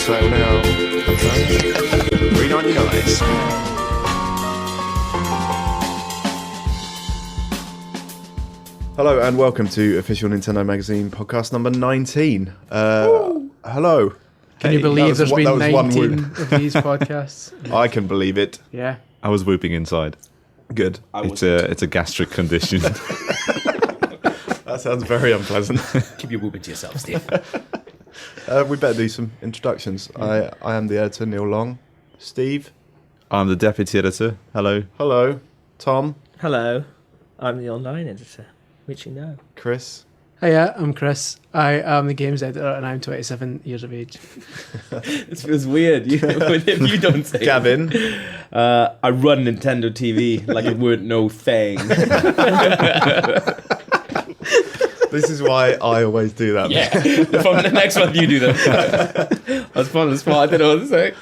sale now. $3.99. Hello and welcome to Official Nintendo Magazine podcast number 19. Hello. Can you believe there's been 19 of these podcasts? I can believe it. Yeah. I was whooping inside. Good. It's a gastric condition. That sounds very unpleasant. Keep your whooping to yourself, Steve. We better do some introductions. I am the editor, Neil Long. Steve. I'm the deputy editor. Hello. Hello. Tom. Hello, I'm the online editor, which you know. Chris. Hiya, I'm Chris. I am the games editor and I'm 27 years of age. This feels weird. If you don't say Gavin. I run Nintendo TV like it weren't no thing. This is why I always do that. Yeah. From the next one, you do that. I was on the spot. I didn't know what to say.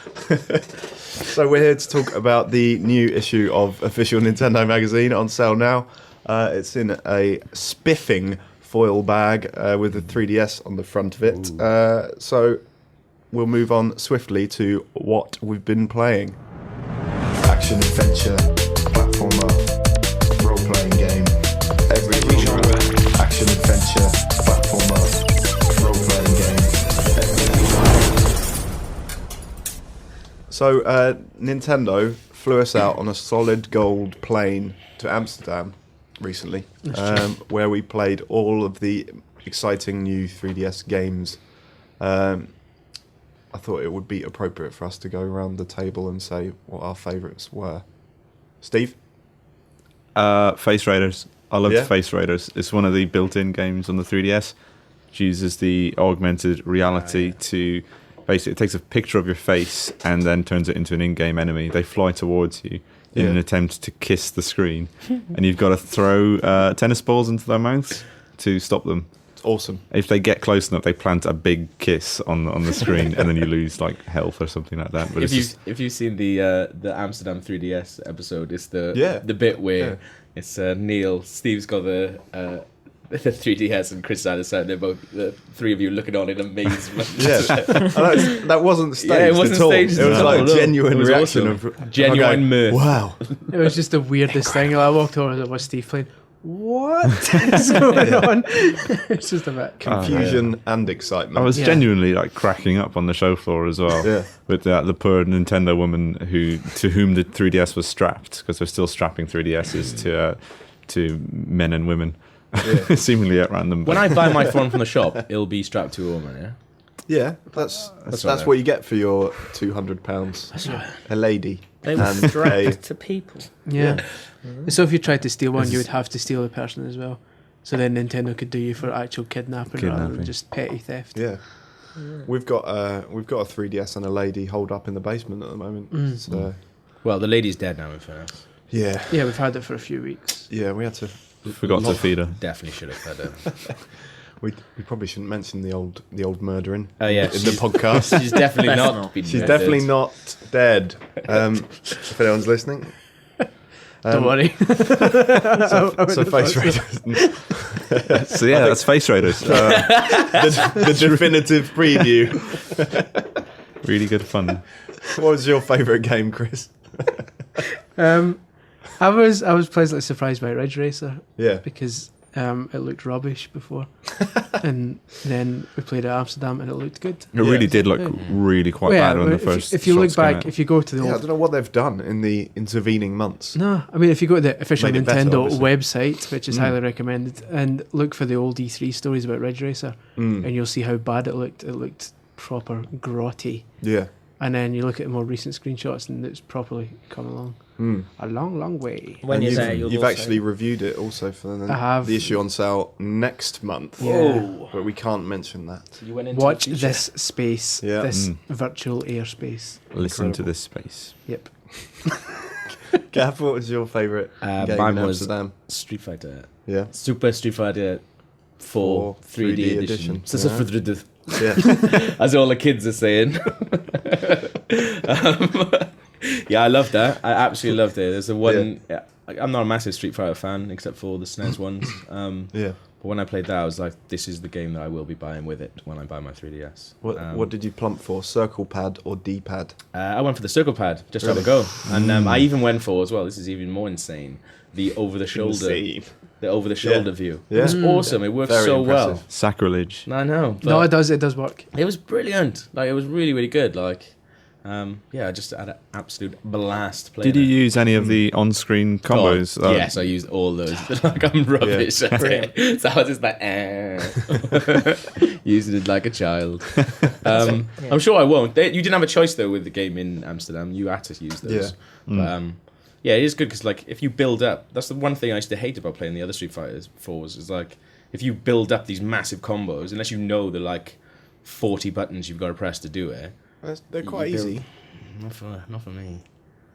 So we're here to talk about the new issue of Official Nintendo Magazine on sale now. It's in a spiffing foil bag with a 3DS on the front of it. So we'll move on swiftly to what we've been playing. Action, adventure, platformer, role-playing game. Every genre. Action, adventure, platformer, role-playing game. So Nintendo flew us out on a solid gold plane to Amsterdam recently, where we played all of the exciting new 3DS games. I thought it would be appropriate for us to go around the table and say what our favourites were. Steve? Face Raiders. I loved Face Raiders. It's one of the built-in games on the 3DS. It uses the augmented reality to basically, it takes a picture of your face and then turns it into an in-game enemy. They fly towards you in an attempt to kiss the screen, and you've got to throw tennis balls into their mouths to stop them. It's awesome. If they get close enough, they plant a big kiss on the screen, and then you lose like health or something like that. But if you've seen the Amsterdam 3DS episode, it's the bit where it's Steve's got the 3DS and Chris either side. They're both the three of you looking on in amazement. That wasn't staged it wasn't at all. staged It was at like all. genuine It was reaction awesome. of Genuine mirth. Wow. It was just the weirdest thing. I walked over and there was Steve playing. What is going on? It's just a bit Confusion and excitement. I was genuinely like cracking up on the show floor as well. Yeah. With the poor Nintendo woman to whom the 3DS was strapped, because they're still strapping 3DSs to men and women, seemingly at random. When I buy my phone from the shop, it'll be strapped to a woman. Yeah. Yeah, that's what you get for your £200. That's right. A lady. They were and strapped to people. Yeah. So if you tried to steal one, you would have to steal the person as well. So then Nintendo could do you for actual kidnapping rather than just petty theft. Yeah. We've got a 3DS and a lady holed up in the basement at the moment. So, well, the lady's dead now, in fairness. Yeah, we've had it for a few weeks. Yeah, we had to. Forgot to feed her. Definitely should have had her. We probably shouldn't mention the old murdering. Oh yeah, in the podcast. She's definitely not. She's definitely not dead. If anyone's listening. Don't worry. So Face Raiders. So that's Face Raiders. The definitive preview. Really good fun. What was your favourite game, Chris? I was pleasantly surprised by Ridge Racer. Yeah. Because it looked rubbish before, and then we played at Amsterdam and it looked good. It really did look really quite bad on the first. If you look shots came back, out. if you go to the I don't know what they've done in the intervening months. No, I mean if you go to the official Made it better, Nintendo obviously. website, which is highly recommended, and look for the old E3 stories about Ridge Racer, and you'll see how bad it looked. It looked proper grotty. Yeah. And then you look at the more recent screenshots, and it's properly come along a long, long way. When you're there, you'll you've also... actually reviewed it also for I have. the issue on sale next month. Yeah. But we can't mention that. You went into Watch the future. this space, this virtual airspace. Listen to this space. Yep. Gav, what was your favourite game mine in was Amsterdam? Street Fighter. Yeah. Super Street Fighter 4 3D edition. So Yeah. Yeah. as all the kids are saying. Yeah, I love that. I absolutely loved it. There's a one. I'm not a massive Street Fighter fan, except for the SNES ones. Yeah. But when I played that, I was like, this is the game that I will be buying with it when I buy my 3DS. What did you plump for? Circle pad or D-pad? I went for the circle pad, just had a go. And I even went for, as well, this is even more insane, the over-the-shoulder view. Yeah. It was awesome. It worked so well. Sacrilege. I know. No, it does work. It was brilliant. Like, it was really, really good. Like, I just had an absolute blast playing. Did you use any of the on-screen combos? Yes, I used all those. Like, I'm rubbish at it. So I was just like, using it like a child. I'm sure I won't. You didn't have a choice, though, with the game in Amsterdam. You had to use those. Yeah. But, it is good because, like, if you build up, that's the one thing I used to hate about playing the other Street Fighters 4s, is like, if you build up these massive combos, unless you know the, like, 40 buttons you've got to press to do it. They're quite easy. Not for me.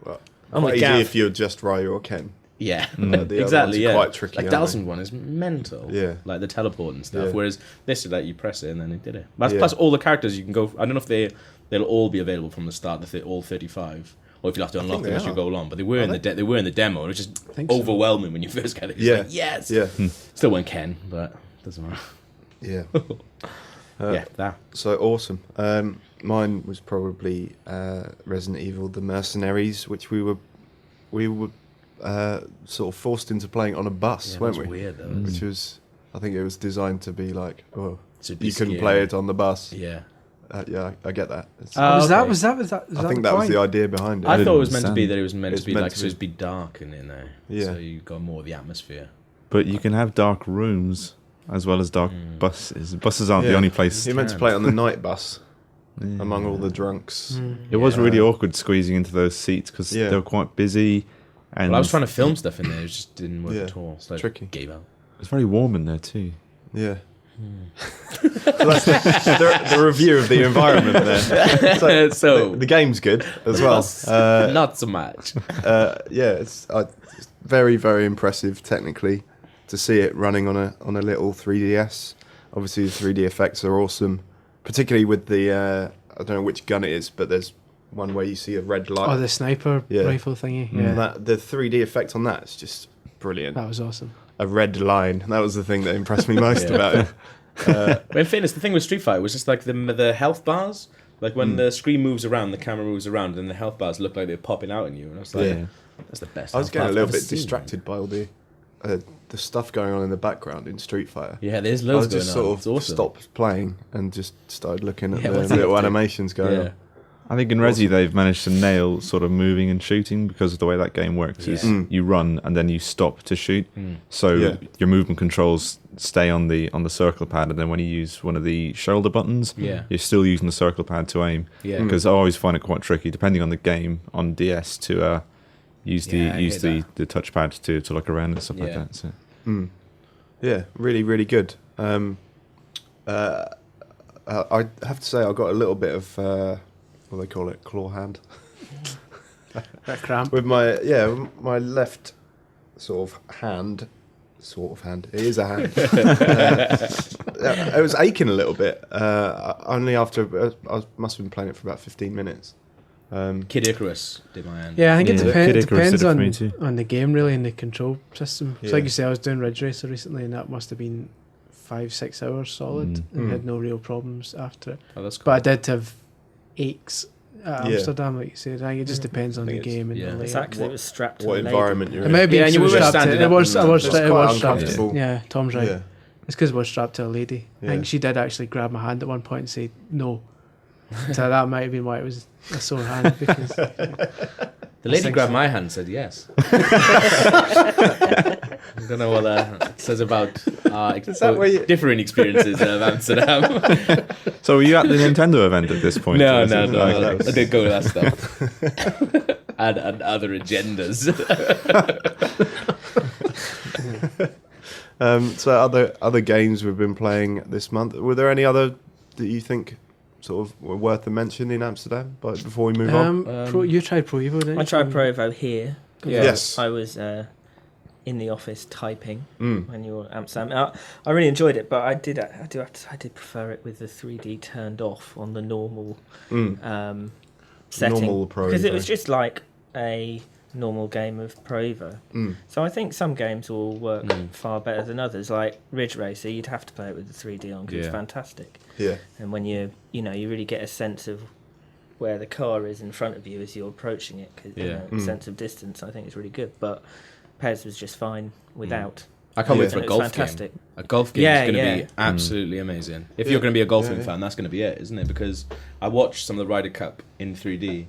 Well, quite easy if you're just Ryu or Ken. Yeah, the exactly. Other ones are quite tricky. Like Dalson's one is mental. Yeah, like the teleport and stuff. Yeah. Whereas this is like you press it and then it did it. Plus all the characters you can go. I don't know if they'll all be available from the start. All 35, or if you have to unlock them as you go along. But they were in the demo. It was just overwhelming when you first get it. It's like, yes. Yeah. Still won't Ken, but doesn't matter. Yeah. That. So awesome. Mine was probably Resident Evil: The Mercenaries, which we were sort of forced into playing on a bus, weren't we? Weird though. Which was, I think it was designed to be like, you couldn't scary. play it on the bus. Yeah. I get that. Was that? I think that was the idea behind it. I thought it was meant to be that it was meant to be like so it'd be dark in there. Yeah. So you got more of the atmosphere. But you can have dark rooms as well as dark buses. Buses aren't the only place. You're meant to play it on the night bus. Among all the drunks. It was really awkward squeezing into those seats because they were quite busy. And I was trying to film stuff in there, it just didn't work at all. So tricky. Gave out. It's very warm in there too. Yeah. That's the review of the environment there. So the game's good as well. Not so much. It's very, very impressive technically to see it running on a little 3DS. Obviously, the 3D effects are awesome. Particularly with the, I don't know which gun it is, but there's one where you see a red light. Oh, the sniper rifle thingy. Yeah. The 3D effect on that is just brilliant. That was awesome. A red line. That was the thing that impressed me most about it. But in fairness, the thing with Street Fighter was just like the health bars. Like when the screen moves around, the camera moves around, and the health bars look like they're popping out at you. And I was like, that's the best. I was getting a little bit distracted by all the stuff going on in the background in Street Fighter. Yeah, there's loads going on. I just sort of stopped playing and just started looking at the little animations going on. I think in Resi they've managed to nail sort of moving and shooting because of the way that game works. Is you run and then you stop to shoot. So your movement controls stay on the circle pad, and then when you use one of the shoulder buttons, you're still using the circle pad to aim. Because I always find it quite tricky, depending on the game on DS, to use the touchpad to look around and stuff like that. So. Yeah, really, really good. I have to say I got a little bit of what do they call it, claw hand. That cramp with my left sort of hand. It is a hand. It was aching a little bit. Only after I must have been playing it for about 15 minutes. Kid Icarus did my hand. Yeah, I think it depends on the game really and the control system. So like you say, I was doing Ridge Racer recently, and that must have been 5-6 hours solid, and had no real problems after it. Oh, that's cool. But I did have aches at Amsterdam, like you said. I think it just depends on the game and the layout. Is that because it was strapped to what environment you're in? Maybe and you were standing up. It was strapped. Uncomfortable. Yeah, Tom's right. Yeah. It's because it was strapped to a lady. Yeah. I think she did actually grab my hand at one point and say no. So that might have been why it was a sore hand, because the lady grabbed my hand and said yes. I don't know what that says about differing experiences of Amsterdam. So were you at the Nintendo event at this point? No. I did go to that stuff. and other agendas. So other games we've been playing this month. Were there any other that you think sort of were worth a mention in Amsterdam? But before we move on, you tried Pro Evo, didn't you? I tried Pro Evo here. Yes, I was in the office typing when you were at Amsterdam. I really enjoyed it, but I did prefer it with the 3D turned off on the normal setting, normal Pro because Evo. it was just like a normal game of Pro Evo. So I think some games will work far better than others. Like Ridge Racer, you'd have to play it with the 3D on because it's fantastic. Yeah. And when you really get a sense of where the car is in front of you as you're approaching it, because sense of distance, I think is really good. But PES was just fine without. I can't wait for a golf fantastic. game. A golf game is going to be absolutely amazing. If you're going to be a golfing fan, that's going to be it, isn't it? Because I watched some of the Ryder Cup in 3D,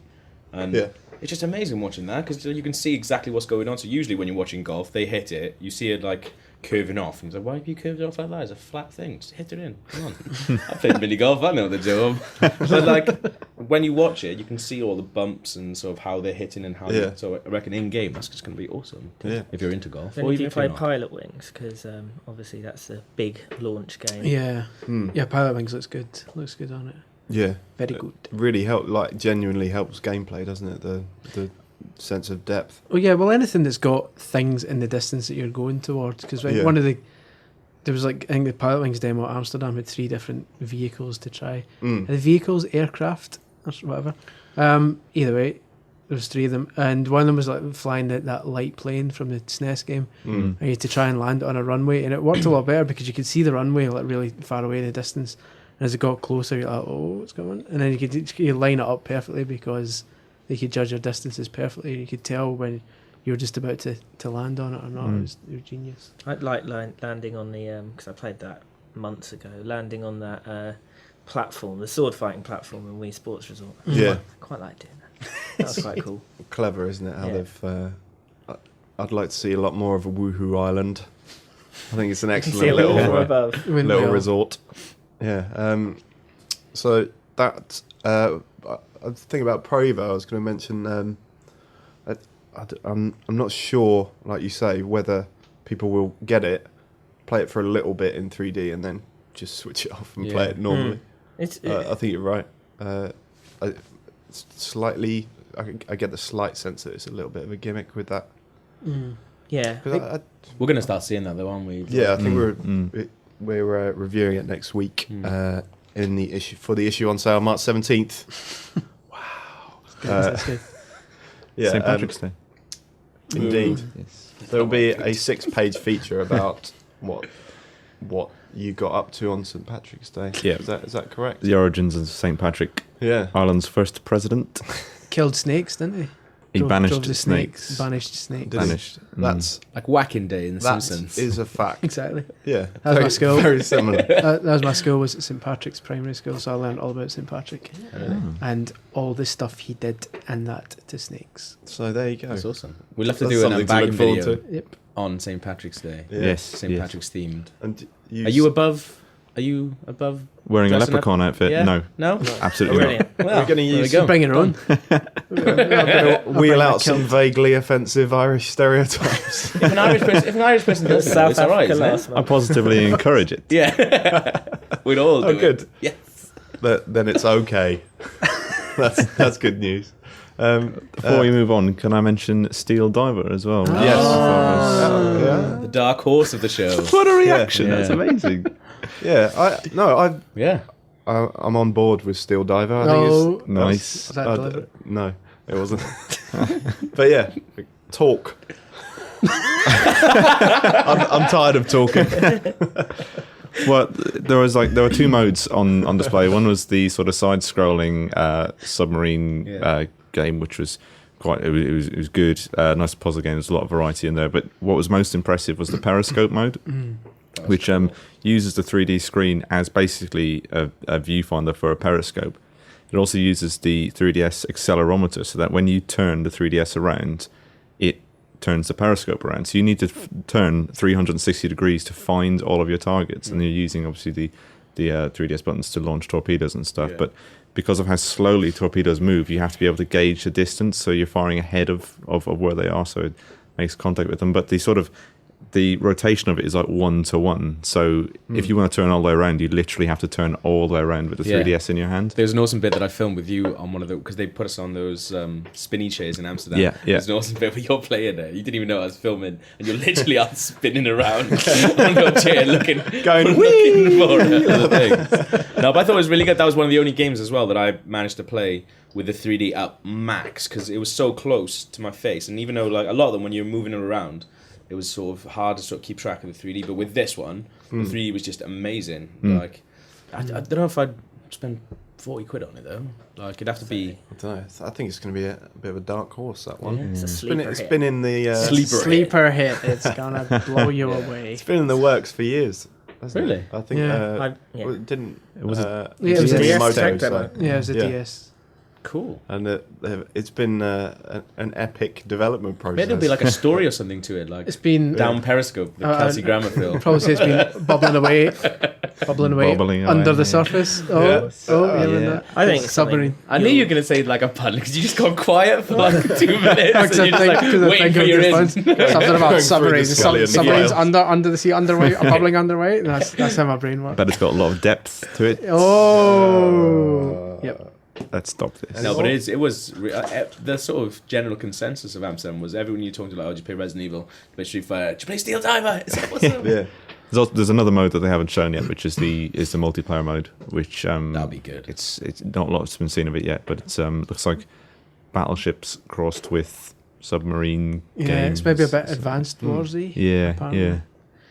and it's just amazing watching that because you can see exactly what's going on. So usually when you're watching golf, they hit it, you see it like curving off, and you're like, why have you curved it off like that? It's a flat thing. Just hit it in. Come on. I played mini golf. I know the job. But like when you watch it, you can see all the bumps and sort of how they're hitting and how. So I reckon in game that's just going to be awesome. If you're into golf. Then if you play Pilot Wings, because obviously that's a big launch game. Yeah, yeah. Pilot Wings looks good. Looks good on it. Yeah, very good. Really genuinely helps gameplay, doesn't it? The sense of depth. Oh yeah, well anything that's got things in the distance that you're going towards, because there was like, I think the Pilot Wings demo at Amsterdam had 3 different vehicles to try. The vehicles, aircraft or whatever. Either way, there was 3 of them, and one of them was like flying that light plane from the SNES game. And you had to try and land it on a runway, and it worked a lot better because you could see the runway like really far away in the distance, and as it got closer you're like, oh, what's going on? And then you line it up perfectly because they could judge your distances perfectly. You could tell when you were just about to land on it or not. It was genius. I'd like landing on the because I played that months ago. Landing on that platform, the sword fighting platform in Wii Sports Resort. Yeah, I quite like doing that. That was quite cool. Clever, isn't it? How they've. I'd like to see a lot more of a Woohoo Island. I think it's an excellent little resort. Yeah. So that. I was thinking about Pro Evo. I was going to mention. I'm not sure, like you say, whether people will get it, play it for a little bit in 3D, and then just switch it off and play it normally. I think you're right. Slightly, I get the slight sense that it's a little bit of a gimmick with that. Yeah, we're going to start seeing that though, aren't we? Yeah, I think we're reviewing it next week in the issue on sale March 17th. That's good. Yeah, St. Patrick's Day. Indeed. Yes. There'll be a 6-page feature about what you got up to on St. Patrick's Day. Yeah. Is that correct? The origins of St. Patrick. Yeah. Ireland's first president. Killed snakes, didn't he? He banished the snakes. Banished snakes. Banished. That's like Whacking Day in The Simpsons. That is a fact. Exactly. Yeah. That was my school. Very similar. That was my school, was at St. Patrick's Primary School, so I learned all about St. Patrick. And all the stuff he did and that to snakes. So there you go. That's awesome. We'll have to do an unbagging video on St. Patrick's Day. Yeah. Yes. St. Patrick's themed. And Are you above wearing a leprechaun outfit? Yeah? No, absolutely not. Well, we're going to use. Bring your own. Wheel out some vaguely offensive Irish stereotypes. If an Irish person does that, it's all right. I positively encourage it. Yeah, we'd all do it. Good. Yes. Then it's okay. That's good news. Before we move on, can I mention Steel Diver as well? Yes. The dark horse of the show. What a reaction! Yeah. That's amazing. I'm on board with Steel Diver. I think it's nice. Was that deliberate? No, it wasn't. But yeah, talk. I'm tired of talking. Well, there were 2 modes on display. One was the sort of side-scrolling submarine game, which was it was good. Nice puzzle game. There's a lot of variety in there. But what was most impressive was the periscope mode, which uses the 3D screen as basically a viewfinder for a periscope. It also uses the 3DS accelerometer, so that when you turn the 3DS around, it turns the periscope around. So you need to turn 360 degrees to find all of your targets, and you're using obviously the 3DS buttons to launch torpedoes and stuff. But because of how slowly torpedoes move, you have to be able to gauge the distance, so you're firing ahead of where they are, so it makes contact with them. But the sort of the rotation of it is like 1-to-1. So if you want to turn all the way around, you literally have to turn all the way around with the 3DS in your hand. There's an awesome bit that I filmed with you on one of the, because they put us on those spinny chairs in Amsterdam. Yeah. There's an awesome bit where you're playing it. You didn't even know I was filming, and you're literally out spinning around on your chair, looking for other things. No, but I thought it was really good. That was one of the only games as well that I managed to play with the 3D up max, because it was so close to my face, and even though like a lot of them, when you're moving it around, it was sort of hard to sort of keep track of the 3D, but with this one, the 3D was just amazing. Like, I don't know if I'd spend 40 quid on it though. Like, it'd have to be. I don't know. I think it's going to be a bit of a dark horse, that one. Yeah, it's a sleeper It's hit. been in the sleeper hit. It's gonna blow you away. It's been in the works for years. Really? It? I think. Yeah. Well, it didn't. It was it it was a in DS Moto, tech so- demo. Yeah, it was a Yeah. DS. Cool. And it's been an epic development process. Maybe there'll be like a story or something to it, like It's been down Periscope, the Kelsey Grammer film. probably say it's been bubbling away Bubbling under away, the yeah. surface. Oh, Yeah. yeah. I think it's submarine. I knew you were going to say like a pun, because you just got quiet for like 2 minutes, Because and you're just like waiting for your in. something about Going through submarines. the Scullion Submarines files. under the sea, underway, bubbling underway. That's how my brain works. But it's got a lot of depth to it. Oh, yep. Let's stop this. No, but it was the sort of general consensus of Amsterdam was everyone you talking to, like, oh, did you play Resident Evil? Did you play Street Fighter? Did you play Steel Diver? It's like, what's up? Yeah. There's another mode that they haven't shown yet, which is the multiplayer mode, which That'll be good. It's not a lot's been seen of it yet, but it's looks like battleships crossed with submarine Yeah, games. it's maybe a bit advanced warsy. Yeah, apparently. yeah.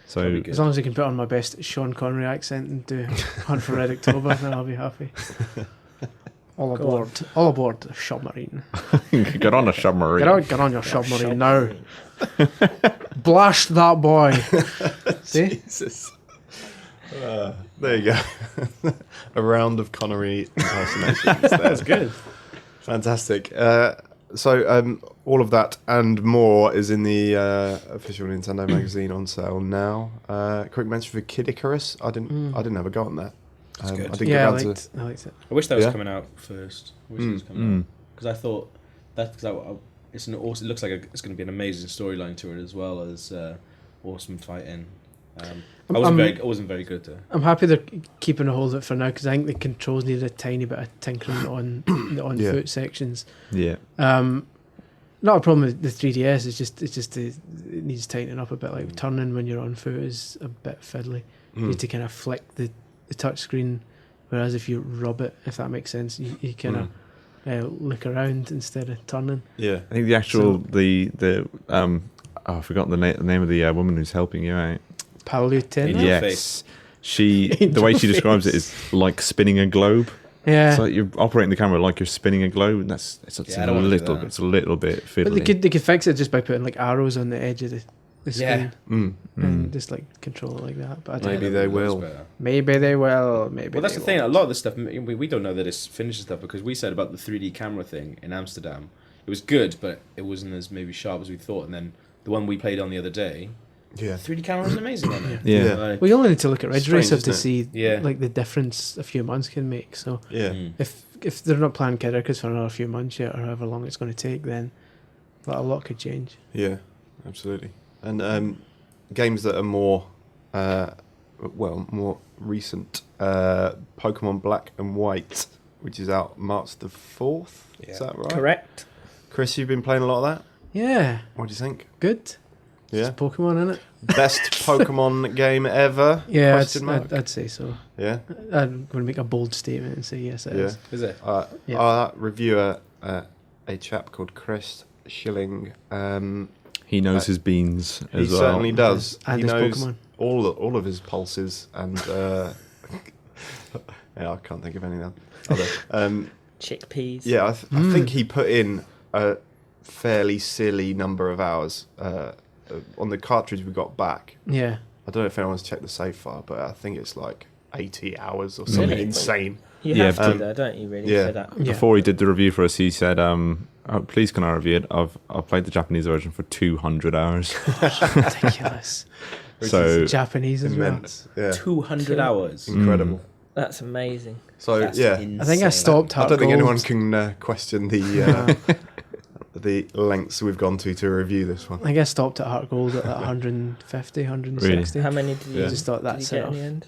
So That'd be good. As long as I can put on my best Sean Connery accent and do Hunt for Red October, then I'll be happy. All aboard! All aboard the submarine. get on a submarine. Get on your submarine now. Blast that boy. See? Jesus. There you go. A round of Connery impersonations. That's good. Fantastic. So all of that and more is in the official Nintendo magazine on sale now. Quick mention for Kid Icarus. I didn't have a go on that. That's good. I didn't Yeah, I get round liked it. I wish that was Yeah? coming out first. I wish it was coming out, because I thought that it's an awesome. It looks like it's going to be an amazing storyline to it, as well as awesome fighting. I wasn't very good though. I'm happy they're keeping a hold of it for now, because I think the controls needed a tiny bit of tinkering on the on-foot sections. Yeah. Not a problem with the 3DS. It needs tightening up a bit. Like turning when you're on foot is a bit fiddly. You need to kind of flick the touch screen, whereas if you rub it, if that makes sense, you kind of look around instead of turning. Yeah. I think the actual I forgot the name of the woman who's helping you out. Palutena? Angel Yes, Face. the way she describes it is like spinning a globe. Yeah. It's like you're operating the camera like you're spinning a globe, and it's I don't wanna do that. It's a little bit fiddly. But they could fix it just by putting like arrows on the edge of the screen Mm. and just like control it like that. But I don't Maybe know. they will. Maybe they will. Maybe. Well, that's they the thing. A won't. lot of this stuff, we don't know that it's finished stuff, because we said about the 3D camera thing in Amsterdam. It was good, but it wasn't as maybe sharp as we thought. And then the one we played on the other day, Yeah. 3D camera was amazing on it. Yeah. Like, Well, you only need to look at Ridge Strange, Racer to isn't see Yeah. like the difference a few months can make. So Yeah. if they're not planning Kid Icarus for another few months yet, or however long it's going to take, then a lot could change. Yeah. Absolutely. And games that are more recent. Pokemon Black and White, which is out March the 4th. Yeah. Is that right? Correct. Chris, you've been playing a lot of that. Yeah, What do you think? good. Yeah. It's Pokemon in it. Best Pokemon game ever? Yeah, Question mark. I'd say so. Yeah. I'm going to make a bold statement and say yes, it is. is it? Yeah. Our reviewer, a chap called Chris Schilling, He knows his beans he as well. certainly does. And he his knows Pokemon. all of his pulses and yeah, I can't think of any now. Chickpeas. Yeah, I think he put in a fairly silly number of hours on the cartridge we got back. Yeah. I don't know if anyone's checked the save file, but I think it's like 80 hours or something Really? insane. You Yeah, have to, um, though, don't you, really, yeah. for that? Yeah. Before he did the review for us, he said, "Oh, please can I review it? I've played the Japanese version for 200 hours." Ridiculous. So Japanese as well. Immense. Yeah. 200 hours. Incredible. That's amazing. So That's yeah, insane. I think I stopped I Heart don't think Gold. anyone can question the the lengths we've gone to review this one. I think I stopped at Heart Gold at 150, 160. How many did you, I just thought did that's you get in enough. the end?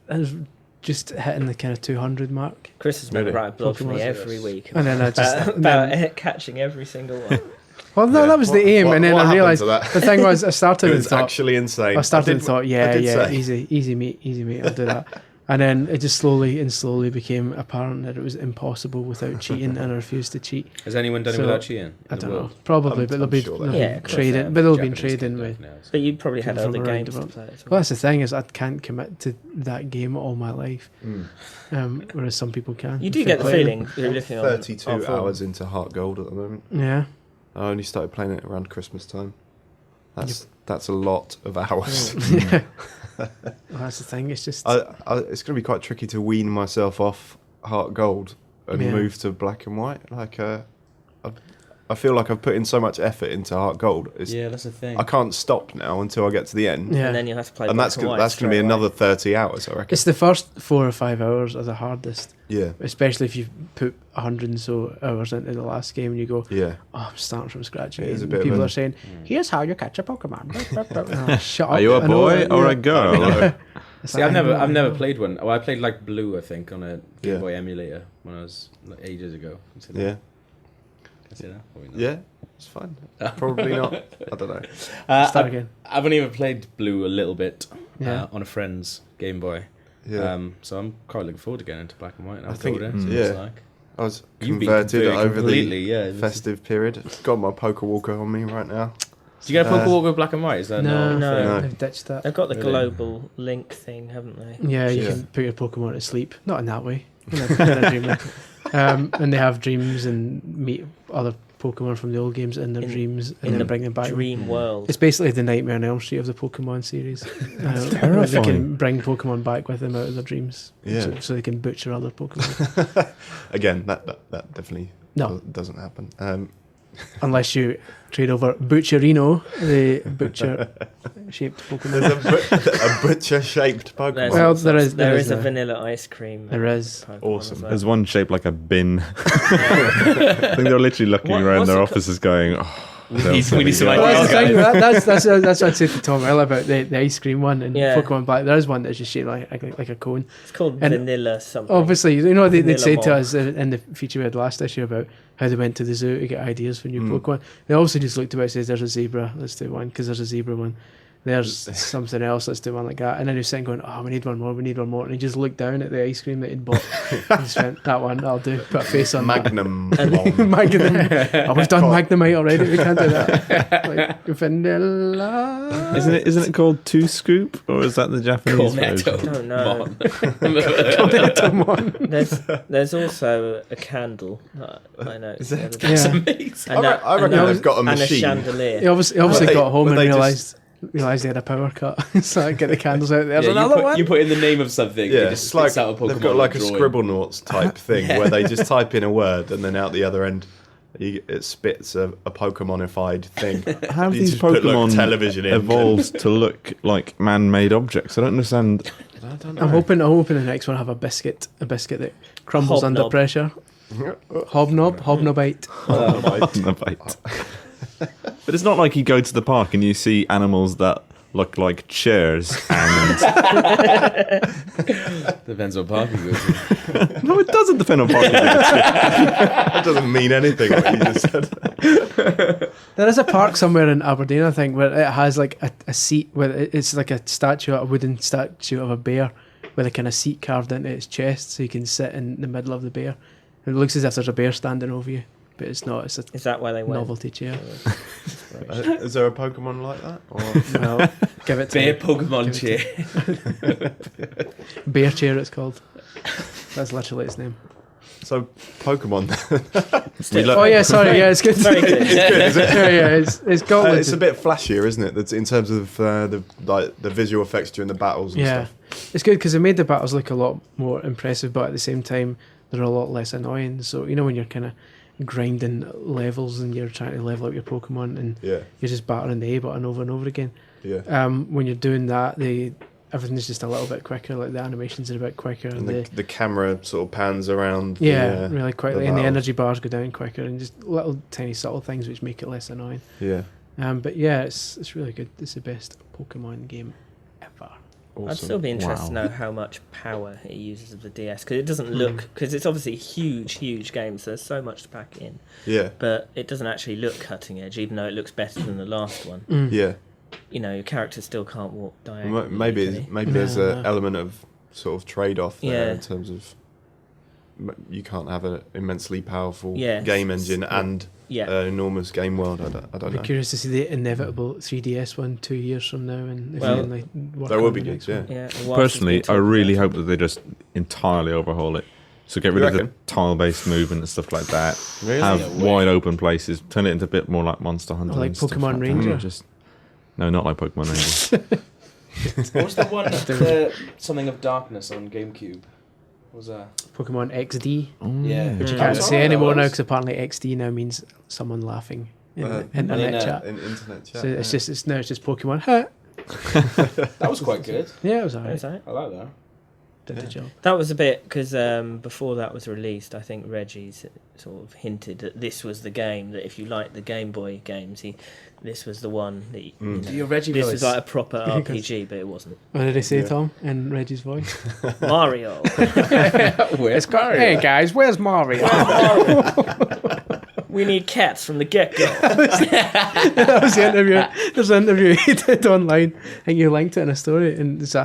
I was just hitting the kind of 200 mark. Chris has been Really? writing blogs for me Pokemon. every week And then I just... about catching every single one. Well, no, that was the aim, and then what I happened realised to that? the thing was I started and It's thought, actually insane. I started and did- thought, I yeah, did yeah, say- easy mate, I'll do that. And then it just slowly became apparent that it was impossible without cheating, and I refused to cheat. Has anyone done it So, without cheating? I in the don't know, world? probably, I'm but they'll be, sure they'll they be have. Yeah, of course trading, they have. but they'll be Japanese trading kids with. definitely have. But you probably had People other from around games the to world. play as Well, well. that's the thing is I can't commit to that game all my life, Mm. whereas some people can. You do If get they the play them. feeling you're looking on 32 on form. hours into Heart Gold at the moment. Yeah. I only started playing it around Christmas time. That's a lot of hours. Yeah. Well, that's the thing. It's just It's going to be quite tricky to wean myself off Heart Gold and Yeah. move to black and white. I feel like I've put in so much effort into Heart Gold. Yeah, that's the thing. I can't stop now until I get to the end. yeah. And then you'll have to play And black that's and white going to be straight another away. 30 hours, I reckon. It's the first 4 or 5 hours are the hardest, Yeah, especially if you put 100 and so hours into the last game and you go, yeah. oh, I'm starting from scratch It again. is a bit of People a- are saying, here's how you catch a Pokemon. Oh, shut up. Are you a I know boy that, or yeah. a girl? It's See, like, I I've know. never played one. Oh, I played like Blue, I think, on a Game Yeah. Boy emulator when I was like ages ago. Can I say that? Yeah, Can I say that? Probably not. yeah. It's fine. Probably not. I don't know. Start again. I've only ever played Blue a little bit Yeah. on a friend's Game Boy. Yeah, So I'm quite looking forward to getting into black and white. And I I'll think- go there, see what yeah. it's like. I was You've been converted converted over completely, the yeah. This is- festive period. Got my Poker Walker on me right now. Do you get a Poker Uh, Walker with black and white? Is that No, not? No. they've ditched that. They've got the Really? global link thing, haven't they? Yeah, you Yeah. can put your Pokemon to sleep. Not in that way. In a dream way. And they have dreams and meet other Pokemon from the old games in their In- dreams and in then bring them back. Dream World. It's basically the Nightmare on Elm Street of the Pokemon series. Where they terrifying. can bring Pokemon back with them out of their dreams, Yeah. so they can butcher other Pokemon. Again, that definitely No, doesn't happen. unless you trade over Butcherino, the butcher-shaped Pokemon. There's a butcher-shaped Pokemon. There's- Well, there is a now. vanilla ice cream. There is. Pokemon Awesome. as well. There's one shaped like a bin. I think they're literally looking around what's their it offices going, oh, We need some Well, ideas, that's the thing. guys. That's what I said to Tom earlier about the ice cream one and Yeah. Pokemon Black. There is one that's just shaped like a cone. It's called And vanilla something. Obviously, you know, they'd Vanilla say to Mob. us in the feature we had last issue about how they went to the zoo to get ideas for new Mm. Pokemon. They obviously just looked about and says, there's a zebra, let's do one, because there's a zebra one. There's something else, let's do one like that. And then he was sitting going, oh, we need one more. And he just looked down at the ice cream that he'd bought and just went, that one, I'll do. Put a face on Magnum. that. one. Magnum. Oh, we've done Magnemite already, we can't do that. Like, vanilla. isn't it called Two Scoop, or is that the Japanese Cornetto. version? I don't know. Cornetto. There's also a candle that I know. Is there- That's Yeah. amazing. I reckon they've got a and machine. a chandelier. He obviously But got home but and they realised they had a power cut. So I get the candles out. There's Yeah, another one. you put in the name of something, Yeah, it just it's like spits out a Pokemon they've got like a drawing. Scribblenauts type thing where they just type in a word and then out the other end it spits a Pokemonified thing. How have You these just put, like, Pokemon television in. evolved to look like man-made objects? I don't understand. I don't I'm hoping the next one have a biscuit that crumbles under Hobnob. pressure. Hobnobite. The bite. But it's not like you go to the park and you see animals that look like chairs and Depends what park you go to. no, it doesn't depend on park. That doesn't mean anything what you just said. There is a park somewhere in Aberdeen, I think, where it has like a seat where it's like a wooden statue of a bear with a kind of seat carved into its chest, so you can sit in the middle of the bear. It looks as if there's a bear standing over you, but it's not. It's a Is that where they went? novelty chair. Is there a Pokemon like that? Or Well, give it to Bear me. Pokemon Give chair. Bear chair, it's called. That's literally its name. so Pokemon. Oh yeah, sorry, yeah, it's good. Very good. It's good, is it? Yeah, it's got It's a bit flashier, isn't it? That's in terms of the visual effects during the battles and yeah. stuff. It's good because it made the battles look a lot more impressive, but at the same time they're a lot less annoying. So you know when you're kind of grinding levels and you're trying to level up your Pokemon and Yeah, you're just battering the A button over and over again. yeah. When you're doing that, everything's just a little bit quicker. Like the animations are a bit quicker, and the camera sort of pans around. Really quickly, and the energy bars go down quicker, and just little tiny subtle things which make it less annoying. Yeah. But yeah, it's really good. It's the best Pokemon game ever. Awesome. I'd still be interested to know how much power it uses of the DS, because it doesn't look, because it's obviously a huge game, so there's so much to pack in. Yeah. But it doesn't actually look cutting edge, even though it looks better than the last one. Yeah. You know, your character still can't walk diagonally. Maybe there's an element of sort of trade-off there in terms of you can't have an immensely powerful game engine and an enormous game world. I don't know. I'd be curious to see the inevitable 3DS one 2 years from now, and there will be gigs. Yeah. Personally, I really hope that they just entirely overhaul it. So get rid of the tile-based movement and stuff like that. Really? Have wide open places. Turn it into a bit more like Monster Hunter. Or like Pokemon Ranger. No, not like Pokemon Ranger. What was the one? Something of Darkness on GameCube. What was that? Pokemon XD. Yeah. Which you can't say anymore now because apparently XD now means someone laughing in the internet chat. In internet chat. So it's just Pokemon. Huh? That was quite good. Yeah, it was alright. I like that. Did the job. That was a bit, because before that was released, I think Reggie's sort of hinted that this was the game, that if you like the Game Boy games, this was the one that you know, Your Reggie this voice. was like a proper RPG, but it wasn't. What did they say, Tom, in Reggie's voice? Mario. Where's Mario? Hey guys, where's Mario? We need cats from the get-go. That was the interview. There's an interview he did online, and you linked it in a story, and it's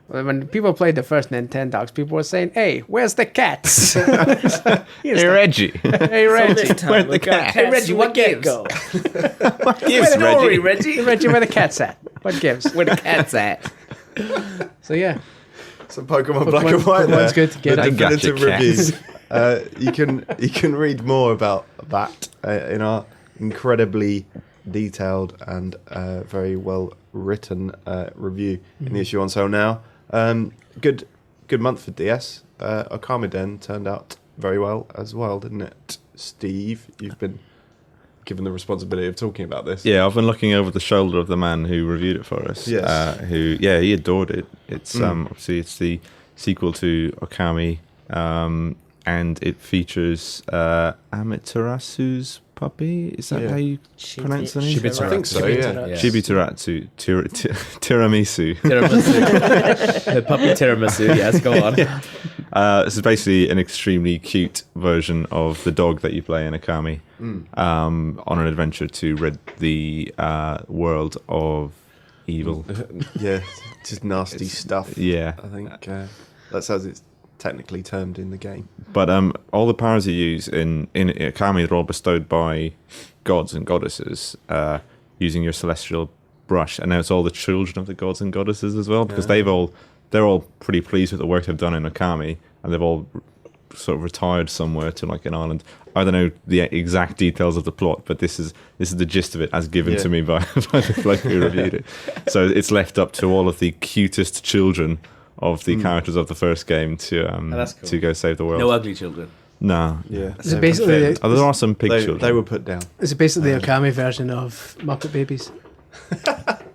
when people played the first Nintendogs, people were saying, "Hey, where's the cats?" Hey, Reggie. Hey, Reggie. Where's the cat? Hey, Reggie, what gives? What gives, Reggie? Reggie? Reggie, where the cat's at? What gives? Where the cat's at? So yeah, Some Pokemon Black and White there. Pokemon's good to get The it. definitive Gotcha, reviews. You can read more about that in our incredibly detailed and very well written review in the issue on sale now. Good month for DS. Okami Den turned out very well as well, didn't it? Steve, you've been given the responsibility of talking about this. Yeah, I've been looking over the shoulder of the man who reviewed it for us. Yes. He adored it. It's obviously it's the sequel to Okami, and it features Amaterasu's puppy. Is that how you pronounce the name? Shibitarasu. I think so, yeah. Shibitarasu, Tiramisu. The puppy tiramisu, yes, go on. This is basically an extremely cute version of the dog that you play in Okami, on an adventure to rid the world of evil. Yeah, just nasty stuff. Yeah. I think that's as it's technically termed in the game. But all the powers you use in Okami are all bestowed by gods and goddesses using your celestial brush, and now it's all the children of the gods and goddesses as well, because they're all pretty pleased with the work they've done in Okami, and they've all sort of retired somewhere to like an island. I don't know the exact details of the plot, but this is the gist of it as given to me by the bloke who reviewed it. So it's left up to all of the cutest children of the characters of the first game to to go save the world. No ugly children. No. Yeah. Is it basically There are some pig children. They were put down. is it basically the Okami version of Muppet Babies?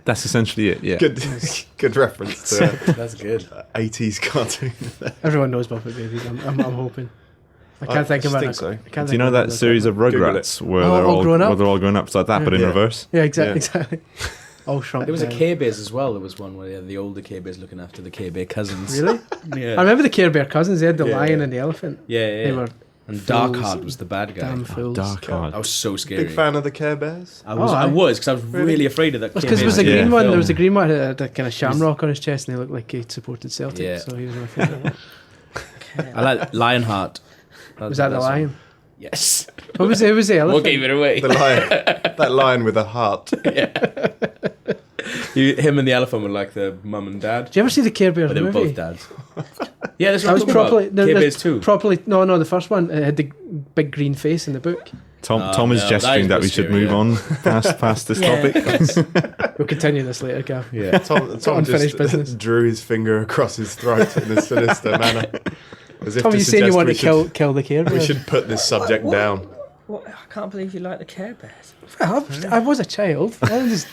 That's essentially it, yeah. Good reference to That's good. 80s cartoon. Everyone knows Muppet Babies. I'm hoping. I can't think about it. so. I can't Do you know think that about series of Google Rugrats where Oh, they're all grown up? where they're all grown up? It's like that, but in Yeah. reverse. Yeah, Yeah. exactly. All shrunk There was a down. K-Biz as well. There was one where the older K-Biz looking after the K-Biz cousins. Really? I Yeah. remember the Care Bear cousins. They had the Yeah, lion yeah. and the elephant. Yeah, They were And fools. Darkheart was the bad guy. damn fools. Dark I Heart. was so scary. Big fan of the Care Bears. I was Oh, because I was really afraid of that. Because there was a Yeah. green one. There film. was a green one that had a kind of shamrock on his chest, and he looked like he supported Celtic. Yeah. So he was my favourite. I like Lionheart. Was that the that's one. lion? Yes. Who was the What elephant? gave it away? The lion. That lion with a heart. Him and the elephant were like the mum and dad. Did you ever see the Care Bears But they were movie? both dads. Yeah, that's what I I'm was talking properly about. K-Biz too. Properly, no, the first one. It had the big green face in the book. Tom is no, gesturing that that we is should scary, move yeah. on past this topic. We'll continue this later, Gav. Yeah. Tom Unfinished just business. drew his finger across his throat in a sinister manner. As if Tom, to you saying you suggest want we to should- kill the Care We Bears? should put this subject down. What? I can't believe you like the Care Bears. Well, I was a child. I didn't just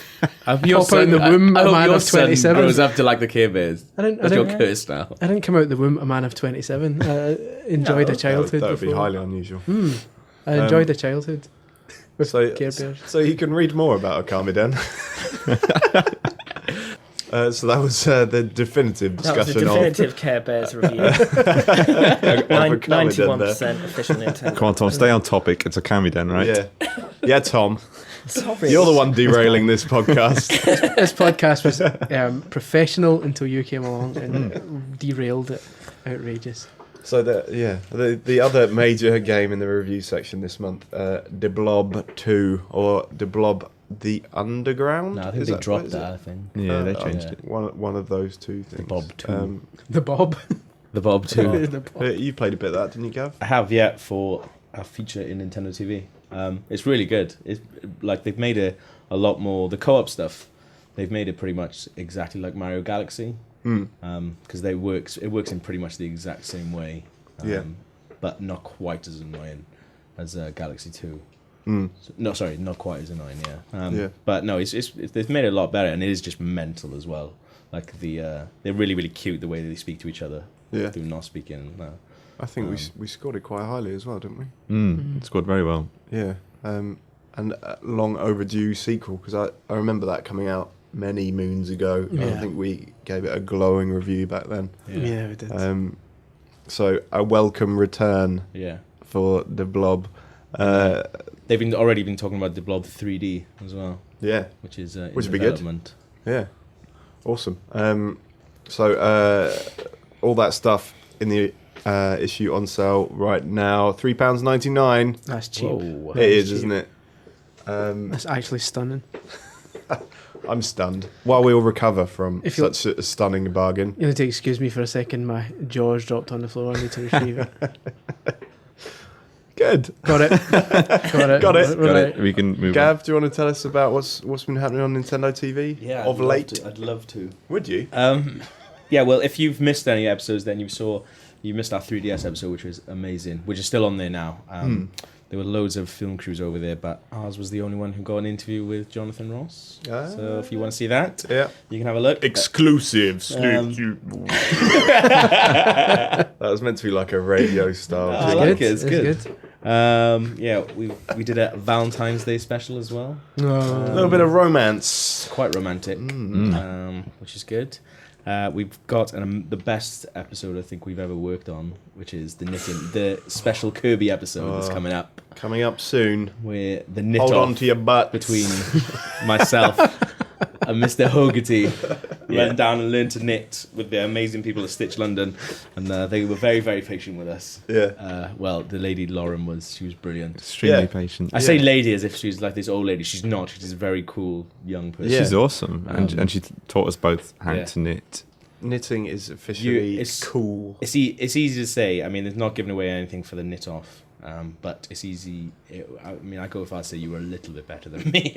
Your pop out in the womb I a hope man your of son 27. grows up to like the Care Bears. That's your curse now. I didn't come out the womb a man of 27. I enjoyed a childhood. That would be before. highly unusual. I enjoyed a childhood with So, Care Bears. so you can read more about Akami then. So that was the definitive That was a discussion definitive Care Bears review. of Akami then 91% official Nintendo. Come on, Tom, stay on topic. It's a Kamiden, right? Yeah, Tom. Sorry. You're the one derailing this podcast. This podcast was professional until you came along and derailed it. Outrageous. So the other major game in the review section this month, De Blob 2 or De Blob the Underground. No, I think they dropped that. I think. Yeah, they changed it. One of those two things. Bob 2. The Bob. The Bob 2. The Bob. You played a bit of that, didn't you, Gav? I have yet for a feature in Nintendo TV. It's really good. It's like they've made a lot more the co-op stuff. They've made it pretty much exactly like Mario Galaxy. Because it works in pretty much the exact same way. But not quite as annoying as Galaxy 2. So, no, sorry, not quite as annoying. But no, it's they've made it a lot better, and it is just mental as well. Like they're really really cute the way they speak to each other. Through not speaking. I think we scored it quite highly as well, didn't we? It scored very well. Yeah, and a long overdue sequel because I remember that coming out many moons ago. Yeah. I think we gave it a glowing review back then. Yeah, we did. So a welcome return for the Blob. They've already been talking about the Blob 3D as well. Yeah, which is which would be development. Good. Yeah, awesome. So all that stuff in the issue on sale right now, £3.99. That's cheap. Whoa. It is, isn't it? That's actually stunning. I'm stunned. While we all recover from If you're- such a stunning bargain. You need to excuse me for a second. My jaws dropped on the floor. I need to retrieve it. Good. Got it. Got it. Right. We can move on. Gav, do you want to tell us about what's been happening on Nintendo TV of late? I'd love to. Would you? Yeah, well, if you've missed any episodes, then you missed our 3DS episode, which was amazing, which is still on there now. There were loads of film crews over there, but ours was the only one who got an interview with Jonathan Ross. So if you want to see that, you can have a look. Exclusive. That was meant to be like a radio style. I like it. It's good. Good. Yeah, we did a Valentine's Day special as well. A little bit of romance. Quite romantic, which is good. We've got the best episode I think we've ever worked on, which is the special Kirby episode that's coming up. Coming up soon. Where the knit Hold off on to your butt. between myself and Mr. Hogarty went down and learned to knit with the amazing people at Stitch London, and they were very, very patient with us. Well, the lady Lauren she was brilliant. Extremely patient. I say lady as if she's like this old lady. She's not. She's a very cool young person. She's awesome, and she taught us both how to knit. Knitting is officially cool. It's easy to say. I mean, it's not giving away anything for the knit off. But it's easy. I go if I say you were a little bit better than me.